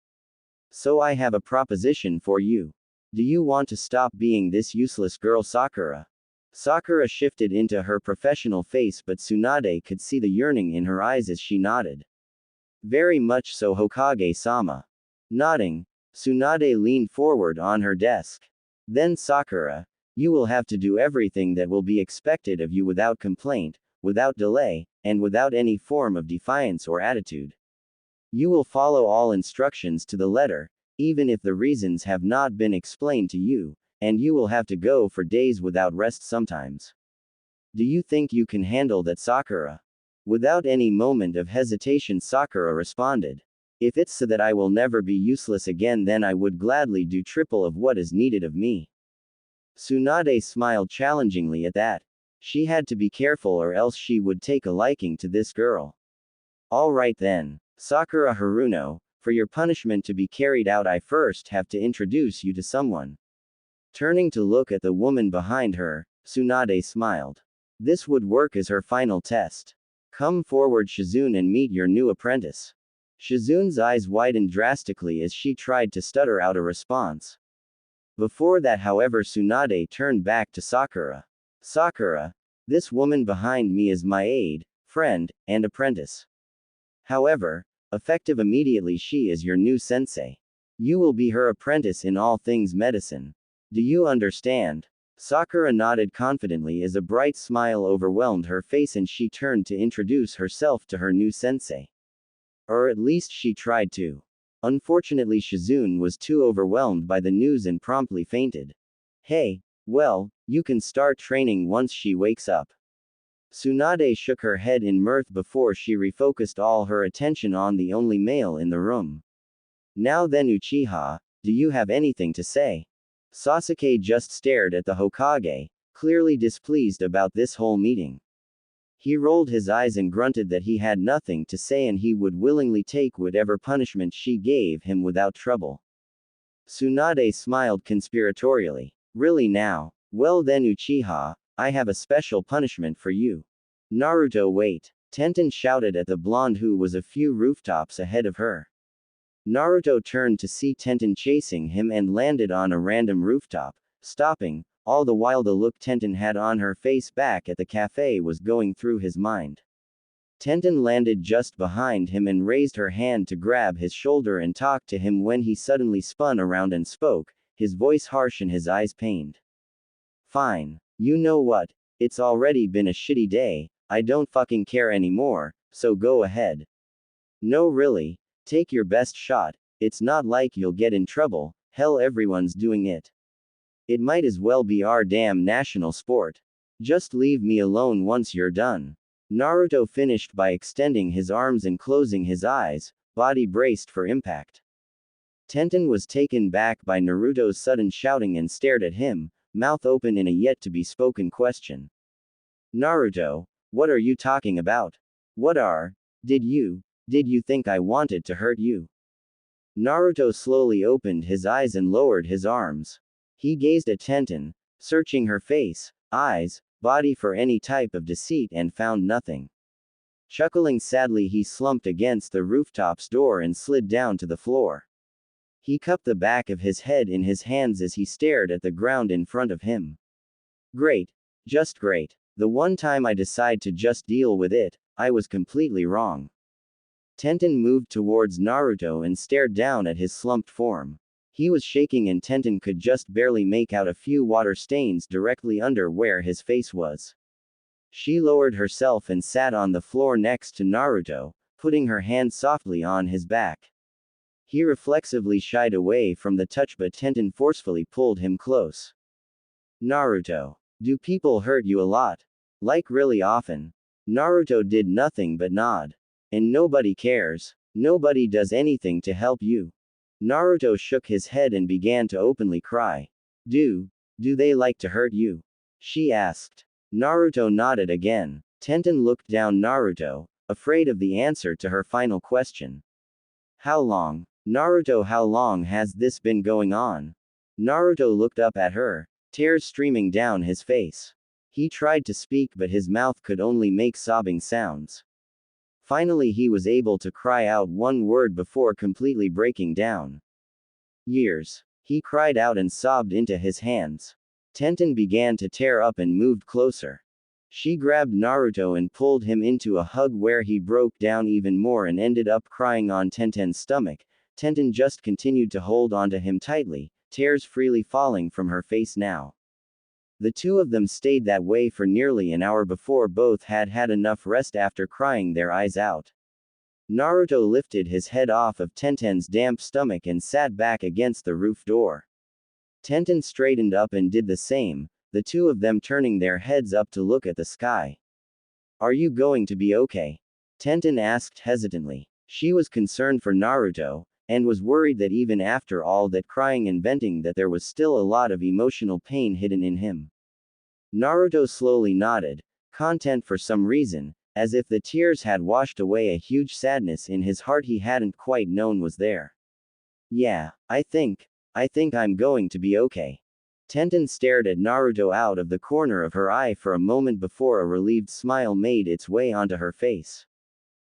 [SPEAKER 1] So I have a proposition for you. Do you want to stop being this useless girl, Sakura? Sakura shifted into her professional face, but Tsunade could see the yearning in her eyes as she nodded. Very much so, Hokage-sama. Nodding, Tsunade leaned forward on her desk. Then Sakura, you will have to do everything that will be expected of you without complaint, without delay, and without any form of defiance or attitude. You will follow all instructions to the letter, even if the reasons have not been explained to you, and you will have to go for days without rest sometimes. Do you think you can handle that, Sakura? Without any moment of hesitation, Sakura responded. If it's so that I will never be useless again, then I would gladly do triple of what is needed of me. Tsunade smiled challengingly at that. She had to be careful or else she would take a liking to this girl. All right then, Sakura Haruno, for your punishment to be carried out I first have to introduce you to someone. Turning to look at the woman behind her, Tsunade smiled. This would work as her final test. Come forward, Shizune, and meet your new apprentice. Shizune's eyes widened drastically as she tried to stutter out a response. Before that, however, Tsunade turned back to Sakura. Sakura, this woman behind me is my aide, friend, and apprentice. However, effective immediately, she is your new sensei. You will be her apprentice in all things medicine. Do you understand? Sakura nodded confidently as a bright smile overwhelmed her face and she turned to introduce herself to her new sensei. Or at least she tried to. Unfortunately, Shizune was too overwhelmed by the news and promptly fainted. Hey, well, you can start training once she wakes up. Tsunade shook her head in mirth before she refocused all her attention on the only male in the room. Now then, Uchiha, do you have anything to say? Sasuke just stared at the Hokage, clearly displeased about this whole meeting. He rolled his eyes and grunted that he had nothing to say and he would willingly take whatever punishment she gave him without trouble. Tsunade smiled conspiratorially. Really now? Well then, Uchiha, I have a special punishment for you. Naruto, wait. Tenten shouted at the blonde who was a few rooftops ahead of her. Naruto turned to see Tenten chasing him and landed on a random rooftop, stopping, all the while the look Tenten had on her face back at the cafe was going through his mind. Tenten landed just behind him and raised her hand to grab his shoulder and talk to him when he suddenly spun around and spoke, his voice harsh and his eyes pained. Fine. You know what? It's already been a shitty day, I don't fucking care anymore, so go ahead. No really. Take your best shot, it's not like you'll get in trouble, hell everyone's doing it. It might as well be our damn national sport. Just leave me alone once you're done. Naruto finished by extending his arms and closing his eyes, body braced for impact. Tenten was taken back by Naruto's sudden shouting and stared at him, mouth open in a yet-to-be-spoken question. Naruto, what are you talking about? Did you think I wanted to hurt you? Naruto slowly opened his eyes and lowered his arms. He gazed at Tenten, searching her face, eyes, body for any type of deceit and found nothing. Chuckling sadly, he slumped against the rooftop's door and slid down to the floor. He cupped the back of his head in his hands as he stared at the ground in front of him. Great. Just great. The one time I decide to just deal with it, I was completely wrong. Tenten moved towards Naruto and stared down at his slumped form. He was shaking and Tenten could just barely make out a few water stains directly under where his face was. She lowered herself and sat on the floor next to Naruto, putting her hand softly on his back. He reflexively shied away from the touch but Tenten forcefully pulled him close. Naruto. Do people hurt you a lot? Like really often? Naruto did nothing but nod. And nobody cares. Nobody does anything to help you. Naruto shook his head and began to openly cry. Do they like to hurt you? She asked. Naruto nodded again. Tenten looked down Naruto, afraid of the answer to her final question. How long? Naruto, how long has this been going on? Naruto looked up at her, tears streaming down his face. He tried to speak but his mouth could only make sobbing sounds. Finally he was able to cry out one word before completely breaking down. Years. He cried out and sobbed into his hands. Tenten began to tear up and moved closer. She grabbed Naruto and pulled him into a hug where he broke down even more and ended up crying on Tenten's stomach. Tenten just continued to hold onto him tightly, tears freely falling from her face now. The two of them stayed that way for nearly an hour before both had had enough rest after crying their eyes out. Naruto lifted his head off of Tenten's damp stomach and sat back against the roof door. Tenten straightened up and did the same, the two of them turning their heads up to look at the sky. Are you going to be okay? Tenten asked hesitantly. She was concerned for Naruto, and was worried that even after all that crying and venting that there was still a lot of emotional pain hidden in him. Naruto slowly nodded, content for some reason, as if the tears had washed away a huge sadness in his heart he hadn't quite known was there. Yeah, I think I'm going to be okay. Tenten stared at Naruto out of the corner of her eye for a moment before a relieved smile made its way onto her face.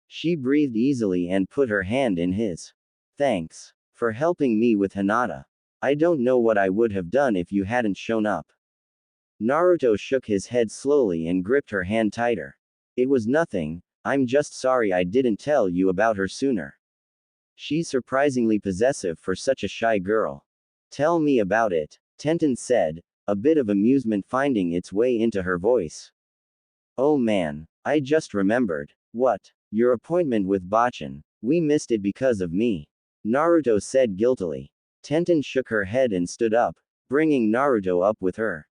[SPEAKER 1] She breathed easily and put her hand in his. Thanks for helping me with Hinata. I don't know what I would have done if you hadn't shown up. Naruto shook his head slowly and gripped her hand tighter. It was nothing, I'm just sorry I didn't tell you about her sooner. She's surprisingly possessive for such a shy girl. Tell me about it, Tenten said, a bit of amusement finding its way into her voice. Oh man, I just remembered. What? Your appointment with Bachan. We missed it because of me. Naruto said guiltily. Tenten shook her head and stood up, bringing Naruto up with her.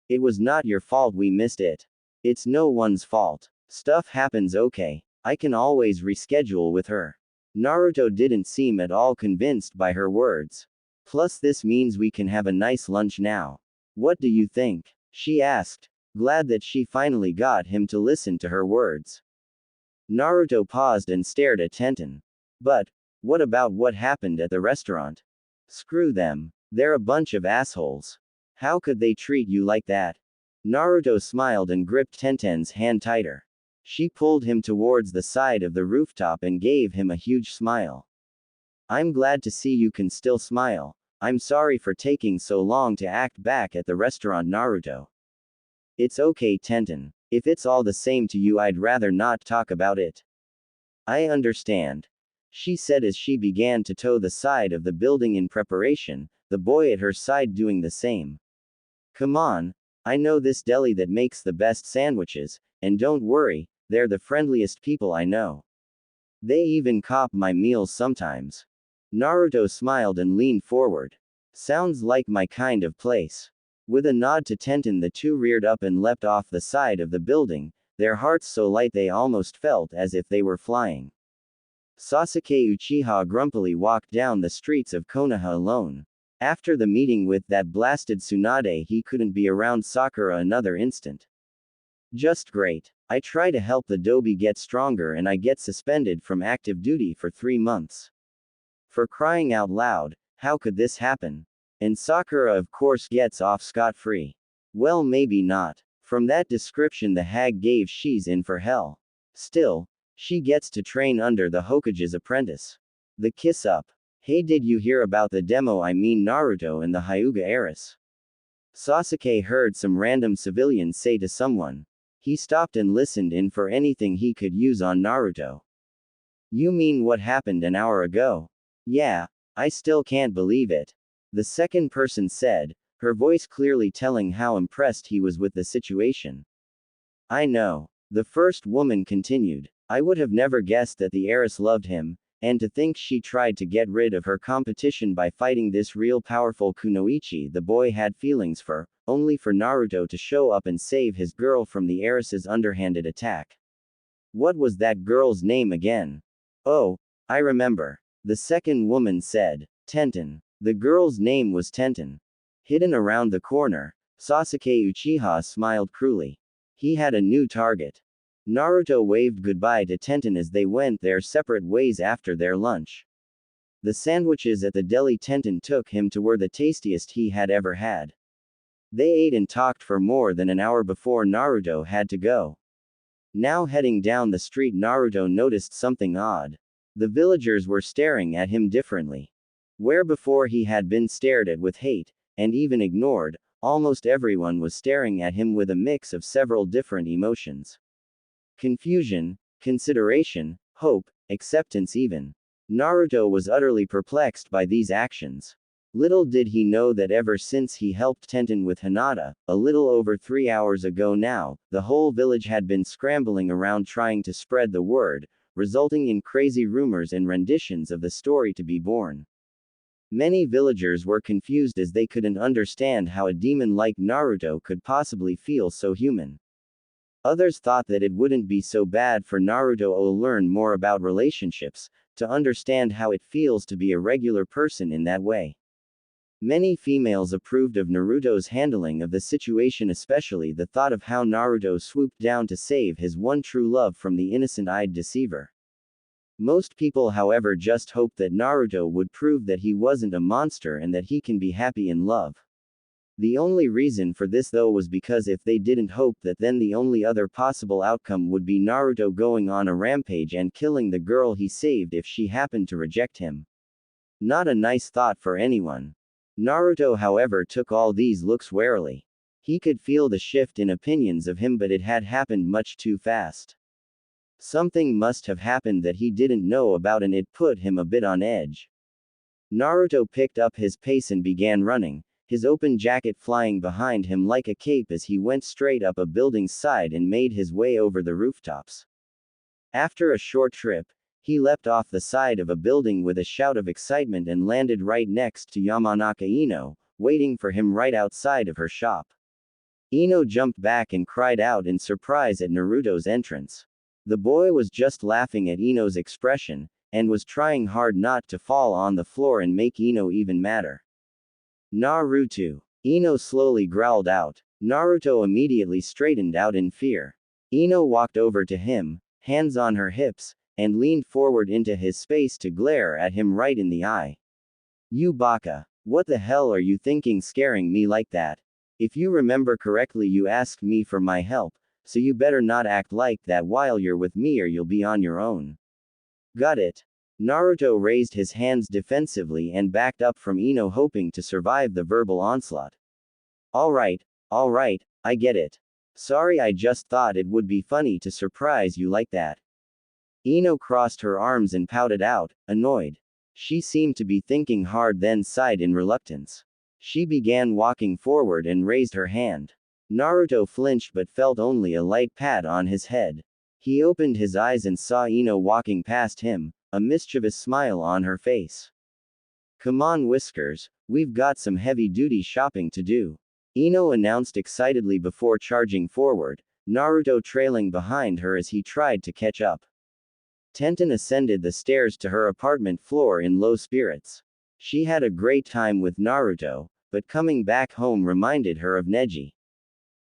[SPEAKER 1] It was not your fault we missed it. It's no one's fault. Stuff happens, okay. I can always reschedule with her. Naruto didn't seem at all convinced by her words. Plus, this means we can have a nice lunch now. What do you think? She asked, glad that she finally got him to listen to her words. Naruto paused and stared at Tenten. But, what about what happened at the restaurant? Screw them. They're a bunch of assholes. How could they treat you like that? Naruto smiled and gripped Tenten's hand tighter. She pulled him towards the side of the rooftop and gave him a huge smile. I'm glad to see you can still smile. I'm sorry for taking so long to act back at the restaurant, Naruto. It's okay, Tenten. If it's all the same to you, I'd rather not talk about it. I understand, she said as she began to tow the side of the building in preparation, the boy at her side doing the same. Come on. I know this deli that makes the best sandwiches, and don't worry, they're the friendliest people I know. They even cop my meals sometimes. Naruto smiled and leaned forward. Sounds like my kind of place. With a nod to Tenten, the two reared up and leapt off the side of the building, their hearts so light they almost felt as if they were flying. Sasuke Uchiha grumpily walked down the streets of Konoha alone. After the meeting with that blasted Tsunade, he couldn't be around Sakura another instant. Just great. I try to help the Dobi get stronger and I get suspended from active duty for 3 months. For crying out loud, how could this happen? And Sakura of course gets off scot-free. Well, maybe not. From that description the hag gave, she's in for hell. Still, she gets to train under the Hokage's apprentice. The kiss up. Hey, did you hear about the demo? I mean Naruto and the Hyuga heiress. Sasuke heard some random civilian say to someone. He stopped and listened in for anything he could use on Naruto. You mean what happened an hour ago? Yeah, I still can't believe it. The second person said, her voice clearly telling how impressed he was with the situation. I know. The first woman continued. I would have never guessed that the heiress loved him, and to think she tried to get rid of her competition by fighting this real powerful kunoichi the boy had feelings for, only for Naruto to show up and save his girl from the heiress's underhanded attack. What was that girl's name again? Oh, I remember. The second woman said, Tenten. The girl's name was Tenten. Hidden around the corner, Sasuke Uchiha smiled cruelly. He had a new target. Naruto waved goodbye to Tenten as they went their separate ways after their lunch. The sandwiches at the deli Tenten took him to were the tastiest he had ever had. They ate and talked for more than an hour before Naruto had to go. Now heading down the street, Naruto noticed something odd. The villagers were staring at him differently. Where before he had been stared at with hate, and even ignored, almost everyone was staring at him with a mix of several different emotions. Confusion, consideration, hope, acceptance even. Naruto was utterly perplexed by these actions. Little did he know that ever since he helped Tenten with Hinata, a little over 3 hours ago now, the whole village had been scrambling around trying to spread the word, resulting in crazy rumors and renditions of the story to be born. Many villagers were confused as they couldn't understand how a demon like Naruto could possibly feel so human. Others thought that it wouldn't be so bad for Naruto to learn more about relationships, to understand how it feels to be a regular person in that way. Many females approved of Naruto's handling of the situation, especially the thought of how Naruto swooped down to save his one true love from the innocent-eyed deceiver. Most people, however, just hoped that Naruto would prove that he wasn't a monster and that he can be happy in love. The only reason for this though was because if they didn't hope that, then the only other possible outcome would be Naruto going on a rampage and killing the girl he saved if she happened to reject him. Not a nice thought for anyone. Naruto, however, took all these looks warily. He could feel the shift in opinions of him, but it had happened much too fast. Something must have happened that he didn't know about, and it put him a bit on edge. Naruto picked up his pace and began running, his open jacket flying behind him like a cape as he went straight up a building's side and made his way over the rooftops. After a short trip, he leapt off the side of a building with a shout of excitement and landed right next to Yamanaka Ino, waiting for him right outside of her shop. Ino jumped back and cried out in surprise at Naruto's entrance. The boy was just laughing at Ino's expression, and was trying hard not to fall on the floor and make Ino even madder. Naruto. Ino slowly growled out. Naruto immediately straightened out in fear. Ino walked over to him, hands on her hips, and leaned forward into his space to glare at him right in the eye. You baka. What the hell are you thinking scaring me like that? If you remember correctly, you asked me for my help, so you better not act like that while you're with me or you'll be on your own. Got it? Naruto raised his hands defensively and backed up from Ino, hoping to survive the verbal onslaught. Alright, I get it. Sorry, I just thought it would be funny to surprise you like that. Ino crossed her arms and pouted out, annoyed. She seemed to be thinking hard, then sighed in reluctance. She began walking forward and raised her hand. Naruto flinched but felt only a light pat on his head. He opened his eyes and saw Ino walking past him, a mischievous smile on her face. Come on, Whiskers, we've got some heavy-duty shopping to do. Ino announced excitedly before charging forward, Naruto trailing behind her as he tried to catch up. Tenten ascended the stairs to her apartment floor in low spirits. She had a great time with Naruto, but coming back home reminded her of Neji.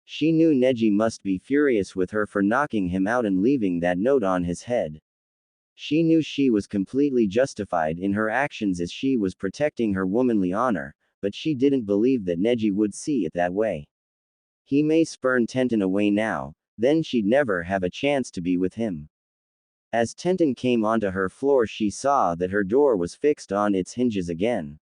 [SPEAKER 1] She knew Neji must be furious with her for knocking him out and leaving that note on his head. She knew she was completely justified in her actions as she was protecting her womanly honor, but she didn't believe that Neji would see it that way. He may spurn Tenten away now, then she'd never have a chance to be with him. As Tenten came onto her floor, she saw that her door was fixed on its hinges again.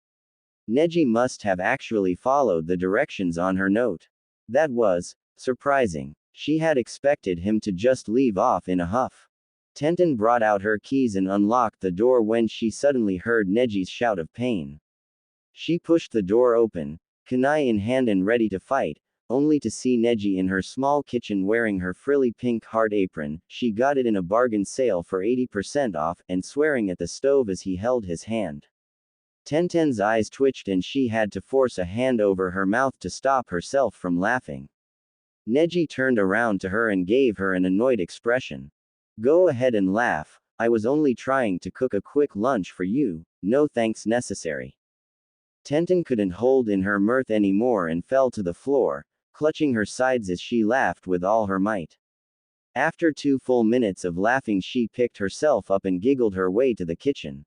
[SPEAKER 1] Neji must have actually followed the directions on her note. That was surprising. She had expected him to just leave off in a huff. Tenten brought out her keys and unlocked the door when she suddenly heard Neji's shout of pain. She pushed the door open, kunai in hand and ready to fight, only to see Neji in her small kitchen wearing her frilly pink heart apron. She got it in a bargain sale for 80% off, and swearing at the stove as he held his hand. Tenten's eyes twitched and she had to force a hand over her mouth to stop herself from laughing. Neji turned around to her and gave her an annoyed expression. Go ahead and laugh, I was only trying to cook a quick lunch for you, no thanks necessary. Tenten couldn't hold in her mirth anymore and fell to the floor, clutching her sides as she laughed with all her might. After 2 full minutes of laughing, she picked herself up and giggled her way to the kitchen.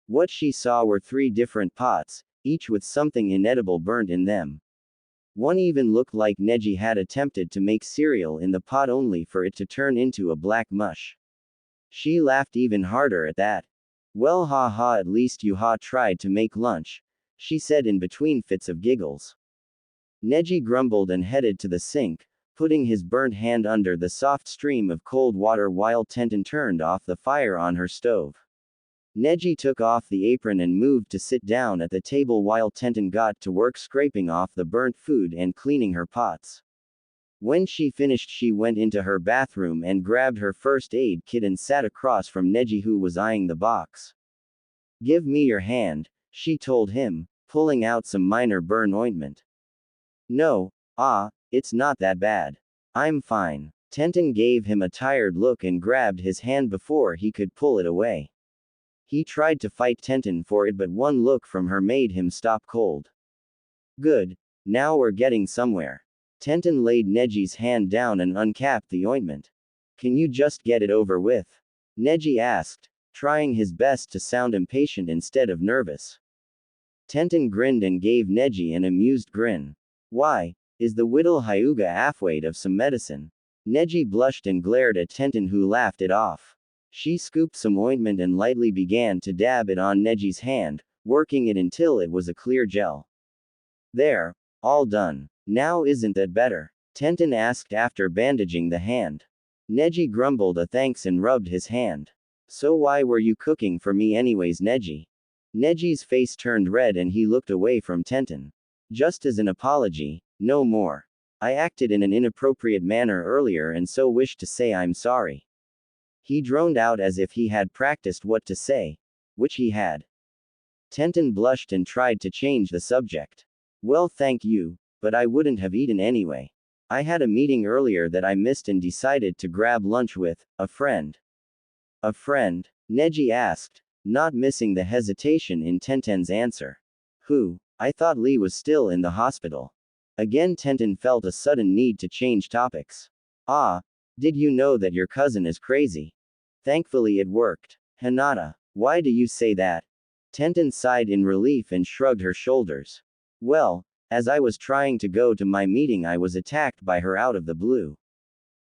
[SPEAKER 1] What she saw were 3 different pots, each with something inedible burnt in them. One even looked like Neji had attempted to make cereal in the pot only for it to turn into a black mush. She laughed even harder at that. Well, at least you tried to make lunch, she said in between fits of giggles. Neji grumbled and headed to the sink, putting his burnt hand under the soft stream of cold water while Tenten turned off the fire on her stove. Neji took off the apron and moved to sit down at the table while Tenten got to work scraping off the burnt food and cleaning her pots. When she finished, she went into her bathroom and grabbed her first aid kit and sat across from Neji, who was eyeing the box. Give me your hand, she told him, pulling out some minor burn ointment. No, it's not that bad. I'm fine. Tenten gave him a tired look and grabbed his hand before he could pull it away. He tried to fight Tenten for it, but one look from her made him stop cold. Good. Now we're getting somewhere. Tenten laid Neji's hand down and uncapped the ointment. Can you just get it over with? Neji asked, trying his best to sound impatient instead of nervous. Tenten grinned and gave Neji an amused grin. Why, is the Whittle Hyuga afraid of some medicine? Neji blushed and glared at Tenten, who laughed it off. She scooped some ointment and lightly began to dab it on Neji's hand, working it until it was a clear gel. There, all done. Now isn't that better? Tenten asked after bandaging the hand. Neji grumbled a thanks and rubbed his hand. So why were you cooking for me anyways, Neji? Neji's face turned red and he looked away from Tenten. Just as an apology, no more. I acted in an inappropriate manner earlier and so wish to say I'm sorry. He droned out as if he had practiced what to say, which he had. Tenten blushed and tried to change the subject. Well, thank you, but I wouldn't have eaten anyway. I had a meeting earlier that I missed and decided to grab lunch with a friend. A friend? Neji asked, not missing the hesitation in Tenten's answer. Who? I thought Lee was still in the hospital. Again, Tenten felt a sudden need to change topics. Ah, did you know that your cousin is crazy? Thankfully it worked. Hinata, why do you say that? Tenten sighed in relief and shrugged her shoulders. Well, as I was trying to go to my meeting, I was attacked by her out of the blue.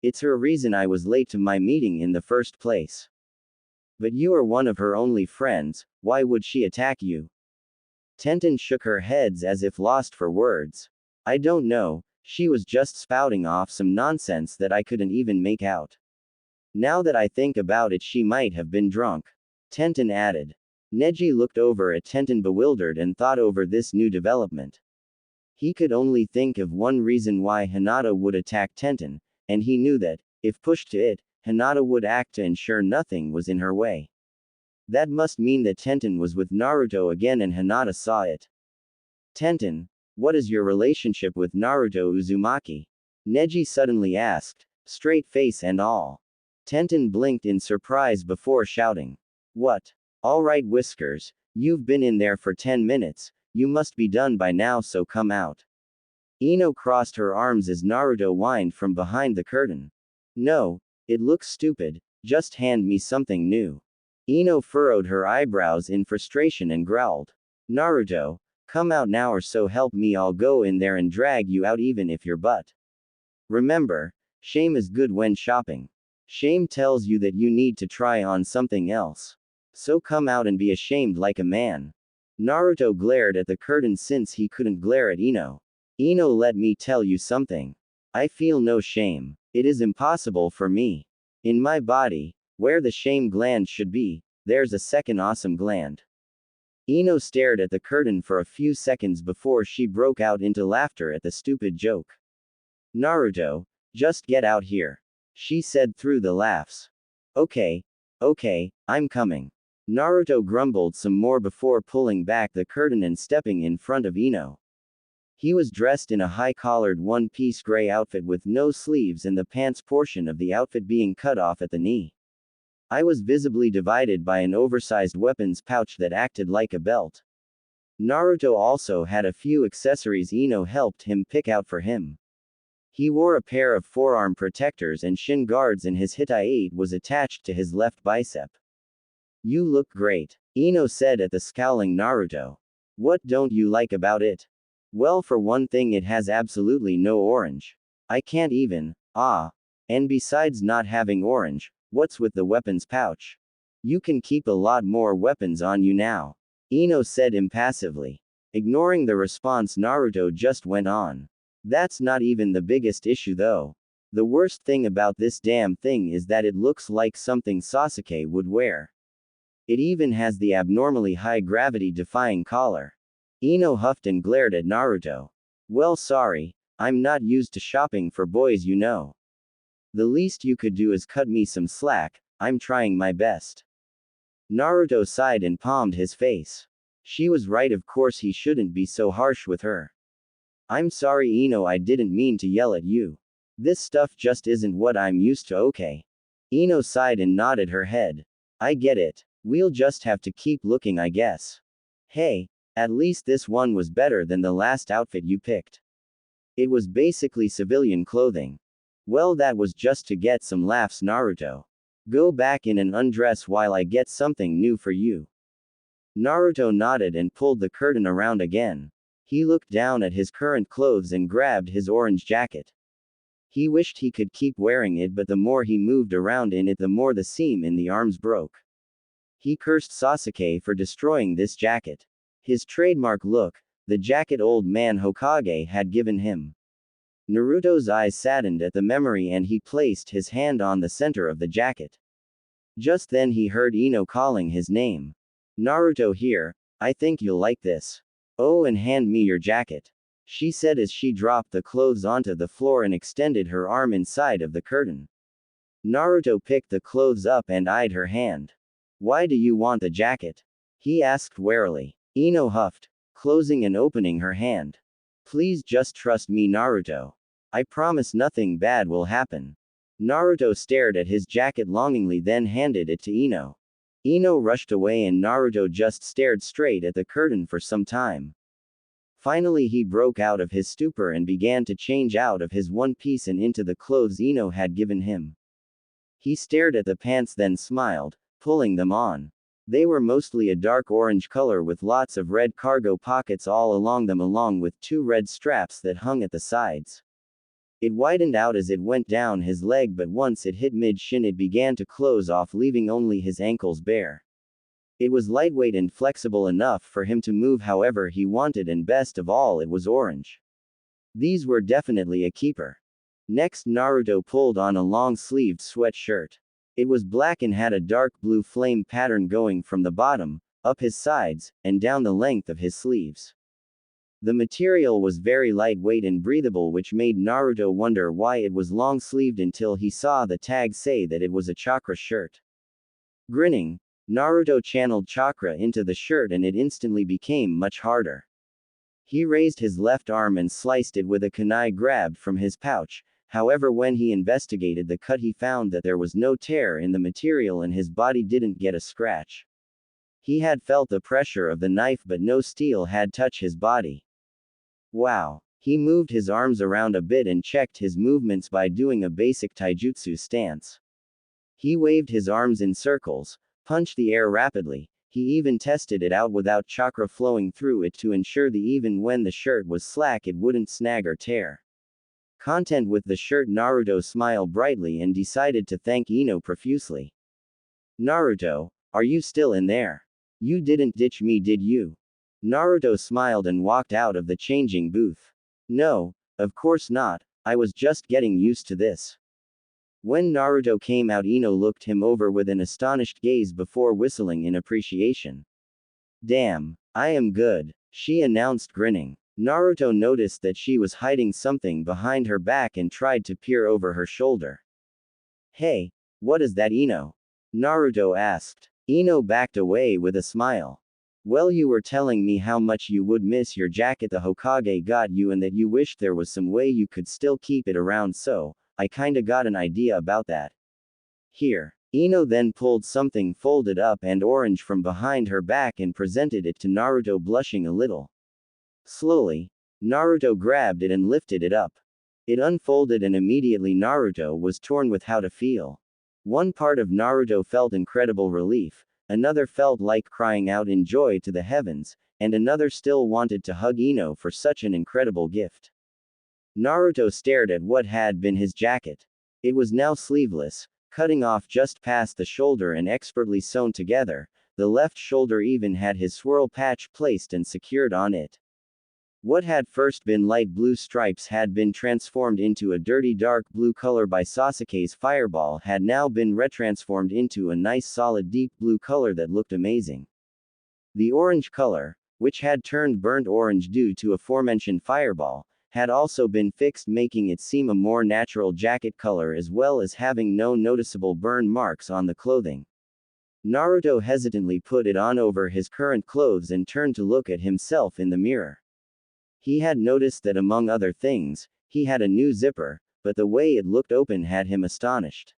[SPEAKER 1] It's her reason I was late to my meeting in the first place. But you are one of her only friends, why would she attack you? Tenten shook her heads as if lost for words. I don't know, she was just spouting off some nonsense that I couldn't even make out. Now that I think about it, she might have been drunk. Tenten added. Neji looked over at Tenten bewildered and thought over this new development. He could only think of one reason why Hinata would attack Tenten, and he knew that, if pushed to it, Hinata would act to ensure nothing was in her way. That must mean that Tenten was with Naruto again and Hinata saw it. Tenten, what is your relationship with Naruto Uzumaki? Neji suddenly asked, straight face and all. Tenten blinked in surprise before shouting. What? Alright Whiskers, you've been in there for 10 minutes, you must be done by now, so come out. Ino crossed her arms as Naruto whined from behind the curtain. No, it looks stupid, just hand me something new. Ino furrowed her eyebrows in frustration and growled. Naruto, come out now or so help me, I'll go in there and drag you out even if you're butt. Remember, shame is good when shopping. Shame tells you that you need to try on something else. So come out and be ashamed like a man. Naruto glared at the curtain since he couldn't glare at Ino. Ino, let me tell you something. I feel no shame. It is impossible for me. In my body, where the shame gland should be, there's a second awesome gland. Ino stared at the curtain for a few seconds before she broke out into laughter at the stupid joke. Naruto, just get out here. She said through the laughs. Okay, I'm coming. Naruto grumbled some more before pulling back the curtain and stepping in front of Ino. He was dressed in a high-collared one-piece gray outfit with no sleeves and the pants portion of the outfit being cut off at the knee. I was visibly divided by an oversized weapons pouch that acted like a belt. Naruto also had a few accessories Ino helped him pick out for him. He wore a pair of forearm protectors and shin guards and his Hitai-8 was attached to his left bicep. You look great, Ino said at the scowling Naruto. What don't you like about it? Well, for one thing, it has absolutely no orange. I can't even, and besides not having orange, what's with the weapons pouch? You can keep a lot more weapons on you now. Ino said impassively. Ignoring the response, Naruto just went on. That's not even the biggest issue though. The worst thing about this damn thing is that it looks like something Sasuke would wear. It even has the abnormally high gravity defying collar. Ino huffed and glared at Naruto. Well, sorry, I'm not used to shopping for boys, you know. The least you could do is cut me some slack, I'm trying my best. Naruto sighed and palmed his face. She was right, of course he shouldn't be so harsh with her. I'm sorry Ino, I didn't mean to yell at you. This stuff just isn't what I'm used to, okay? Ino sighed and nodded her head. I get it. We'll just have to keep looking, I guess. Hey, at least this one was better than the last outfit you picked. It was basically civilian clothing. Well, that was just to get some laughs, Naruto. Go back in and undress while I get something new for you. Naruto nodded and pulled the curtain around again. He looked down at his current clothes and grabbed his orange jacket. He wished he could keep wearing it, but the more he moved around in it, the more the seam in the arms broke. He cursed Sasuke for destroying this jacket. His trademark look, the jacket old man Hokage had given him. Naruto's eyes saddened at the memory and he placed his hand on the center of the jacket. Just then he heard Ino calling his name. Naruto, here, I think you'll like this. Oh, and hand me your jacket, she said as she dropped the clothes onto the floor and extended her arm inside of the curtain. Naruto picked the clothes up and eyed her hand. Why do you want the jacket? He asked warily. Ino huffed, closing and opening her hand. Please just trust me, Naruto. I promise nothing bad will happen. Naruto stared at his jacket longingly, then handed it to Ino. Ino rushed away and Naruto just stared straight at the curtain for some time. Finally he broke out of his stupor and began to change out of his one piece and into the clothes Ino had given him. He stared at the pants then smiled, pulling them on. They were mostly a dark orange color with lots of red cargo pockets all along them along with 2 red straps that hung at the sides. It widened out as it went down his leg, but once it hit mid-shin it began to close off, leaving only his ankles bare. It was lightweight and flexible enough for him to move however he wanted, and best of all it was orange. These were definitely a keeper. Next Naruto pulled on a long-sleeved sweatshirt. It was black and had a dark blue flame pattern going from the bottom, up his sides, and down the length of his sleeves. The material was very lightweight and breathable, which made Naruto wonder why it was long-sleeved until he saw the tag say that it was a chakra shirt. Grinning, Naruto channeled chakra into the shirt and it instantly became much harder. He raised his left arm and sliced it with a kunai grabbed from his pouch. However, when he investigated the cut he found that there was no tear in the material and his body didn't get a scratch. He had felt the pressure of the knife but no steel had touched his body. Wow. He moved his arms around a bit and checked his movements by doing a basic taijutsu stance. He waved his arms in circles, punched the air rapidly. He even tested it out without chakra flowing through it to ensure that even when the shirt was slack it wouldn't snag or tear. Content with the shirt, Naruto smiled brightly and decided to thank Ino profusely. Naruto, are you still in there? You didn't ditch me, did you? Naruto smiled and walked out of the changing booth. No, of course not, I was just getting used to this. When Naruto came out, Ino looked him over with an astonished gaze before whistling in appreciation. Damn, I am good, she announced, grinning. Naruto noticed that she was hiding something behind her back and tried to peer over her shoulder. Hey, what is that, Ino? Naruto asked. Ino backed away with a smile. Well, you were telling me how much you would miss your jacket the Hokage got you and that you wished there was some way you could still keep it around, so I kinda got an idea about that. Here. Ino then pulled something folded up and orange from behind her back and presented it to Naruto, blushing a little. Slowly, Naruto grabbed it and lifted it up. It unfolded and immediately Naruto was torn with how to feel. One part of Naruto felt incredible relief, another felt like crying out in joy to the heavens, and another still wanted to hug Ino for such an incredible gift. Naruto stared at what had been his jacket. It was now sleeveless, cutting off just past the shoulder and expertly sewn together. The left shoulder even had his swirl patch placed and secured on it. What had first been light blue stripes had been transformed into a dirty dark blue color by Sasuke's fireball, had now been retransformed into a nice solid deep blue color that looked amazing. The orange color, which had turned burnt orange due to aforementioned fireball, had also been fixed, making it seem a more natural jacket color as well as having no noticeable burn marks on the clothing. Naruto hesitantly put it on over his current clothes and turned to look at himself in the mirror. He had noticed that among other things, he had a new zipper, but the way it looked open had him astonished.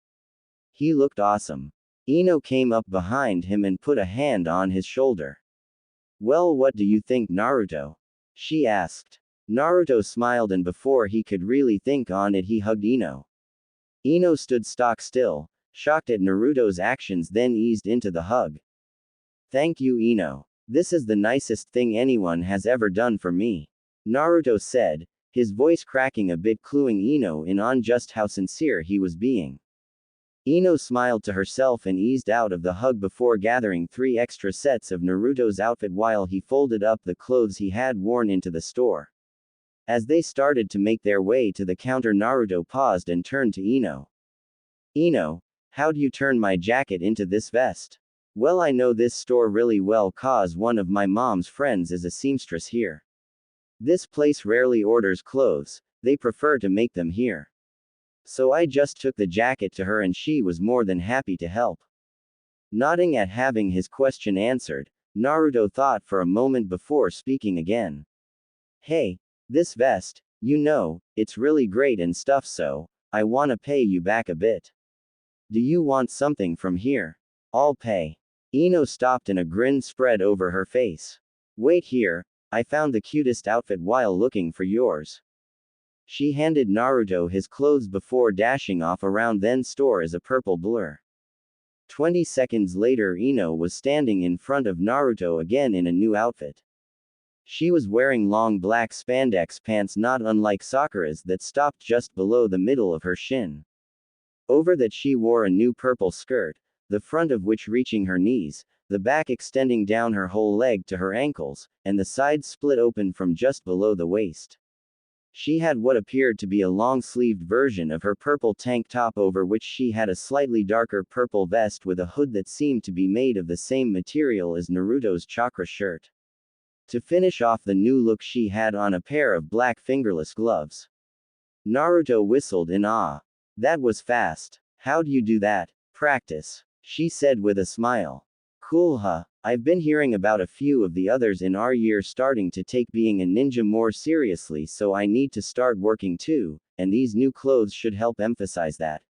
[SPEAKER 1] He looked awesome. Ino came up behind him and put a hand on his shoulder. Well, what do you think, Naruto? She asked. Naruto smiled and before he could really think on it he hugged Ino. Ino stood stock still, shocked at Naruto's actions, then eased into the hug. Thank you, Ino. This is the nicest thing anyone has ever done for me. Naruto said, his voice cracking a bit, cluing Ino in on just how sincere he was being. Ino smiled to herself and eased out of the hug before gathering 3 extra sets of Naruto's outfit while he folded up the clothes he had worn into the store. As they started to make their way to the counter, Naruto paused and turned to Ino. Ino, how'd you turn my jacket into this vest? Well, I know this store really well cause one of my mom's friends is a seamstress here. This place rarely orders clothes, they prefer to make them here. So I just took the jacket to her and she was more than happy to help. Nodding at having his question answered, Naruto thought for a moment before speaking again. Hey, this vest, You know, it's really great and stuff, so I wanna pay you back a bit. Do you want something from here? I'll pay. Ino stopped and a grin spread over her face. Wait here, I found the cutest outfit while looking for yours. She handed Naruto his clothes before dashing off around then store as a purple blur. 20 seconds later Ino was standing in front of Naruto again in a new outfit. She was wearing long black spandex pants not unlike Sakura's that stopped just below the middle of her shin. Over that she wore a new purple skirt, the front of which reaching her knees, the back extending down her whole leg to her ankles, and the sides split open from just below the waist. She had what appeared to be a long-sleeved version of her purple tank top over which she had a slightly darker purple vest with a hood that seemed to be made of the same material as Naruto's chakra shirt. To finish off the new look she had on a pair of black fingerless gloves. Naruto whistled in awe. That was fast. How'd you do that? Practice, she said with a smile. Cool, huh? I've been hearing about a few of the others in our year starting to take being a ninja more seriously, so I need to start working too, and these new clothes should help emphasize that.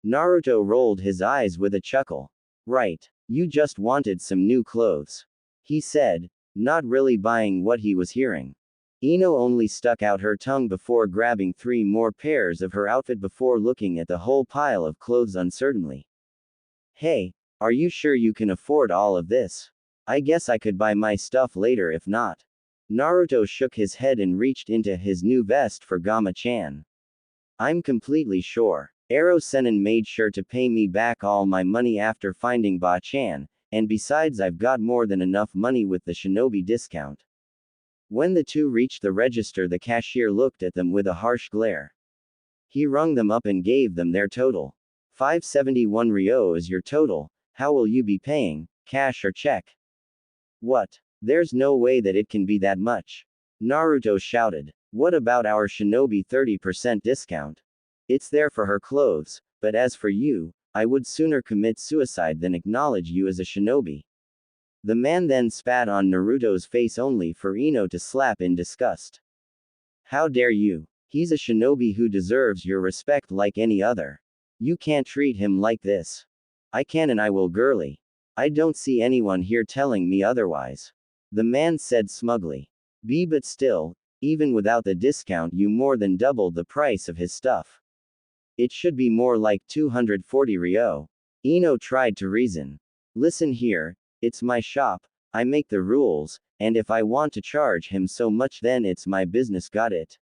[SPEAKER 1] Naruto rolled his eyes with a chuckle. Right, you just wanted some new clothes, he said, not really buying what he was hearing. Ino only stuck out her tongue before grabbing 3 more pairs of her outfit before looking at the whole pile of clothes uncertainly. Hey, are you sure you can afford all of this? I guess I could buy my stuff later if not. Naruto shook his head and reached into his new vest for Gama-chan. I'm completely sure. Ero-senin made sure to pay me back all my money after finding Ba-chan, and besides I've got more than enough money with the shinobi discount. When the two reached the register the cashier looked at them with a harsh glare. He rung them up and gave them their total. 571 ryo is your total. How will you be paying, cash or check? What? There's no way that it can be that much. Naruto shouted. What about our shinobi 30% discount? It's there for her clothes, but as for you, I would sooner commit suicide than acknowledge you as a shinobi. The man then spat on Naruto's face only for Ino to slap in disgust. How dare you? He's a shinobi who deserves your respect like any other. You can't treat him like this. I can and I will, girly. I don't see anyone here telling me otherwise. The man said smugly. But still, even without the discount you more than doubled the price of his stuff. It should be more like 240 ryo. Ino tried to reason. Listen here, it's my shop, I make the rules, and if I want to charge him so much then it's my business, got it?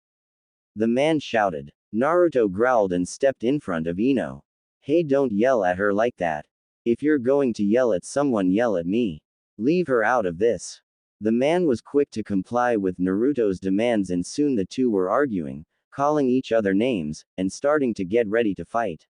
[SPEAKER 1] The man shouted. Naruto growled and stepped in front of Ino. Hey, don't yell at her like that. If you're going to yell at someone, yell at me. Leave her out of this. The man was quick to comply with Naruto's demands and soon the two were arguing, calling each other names, and starting to get ready to fight.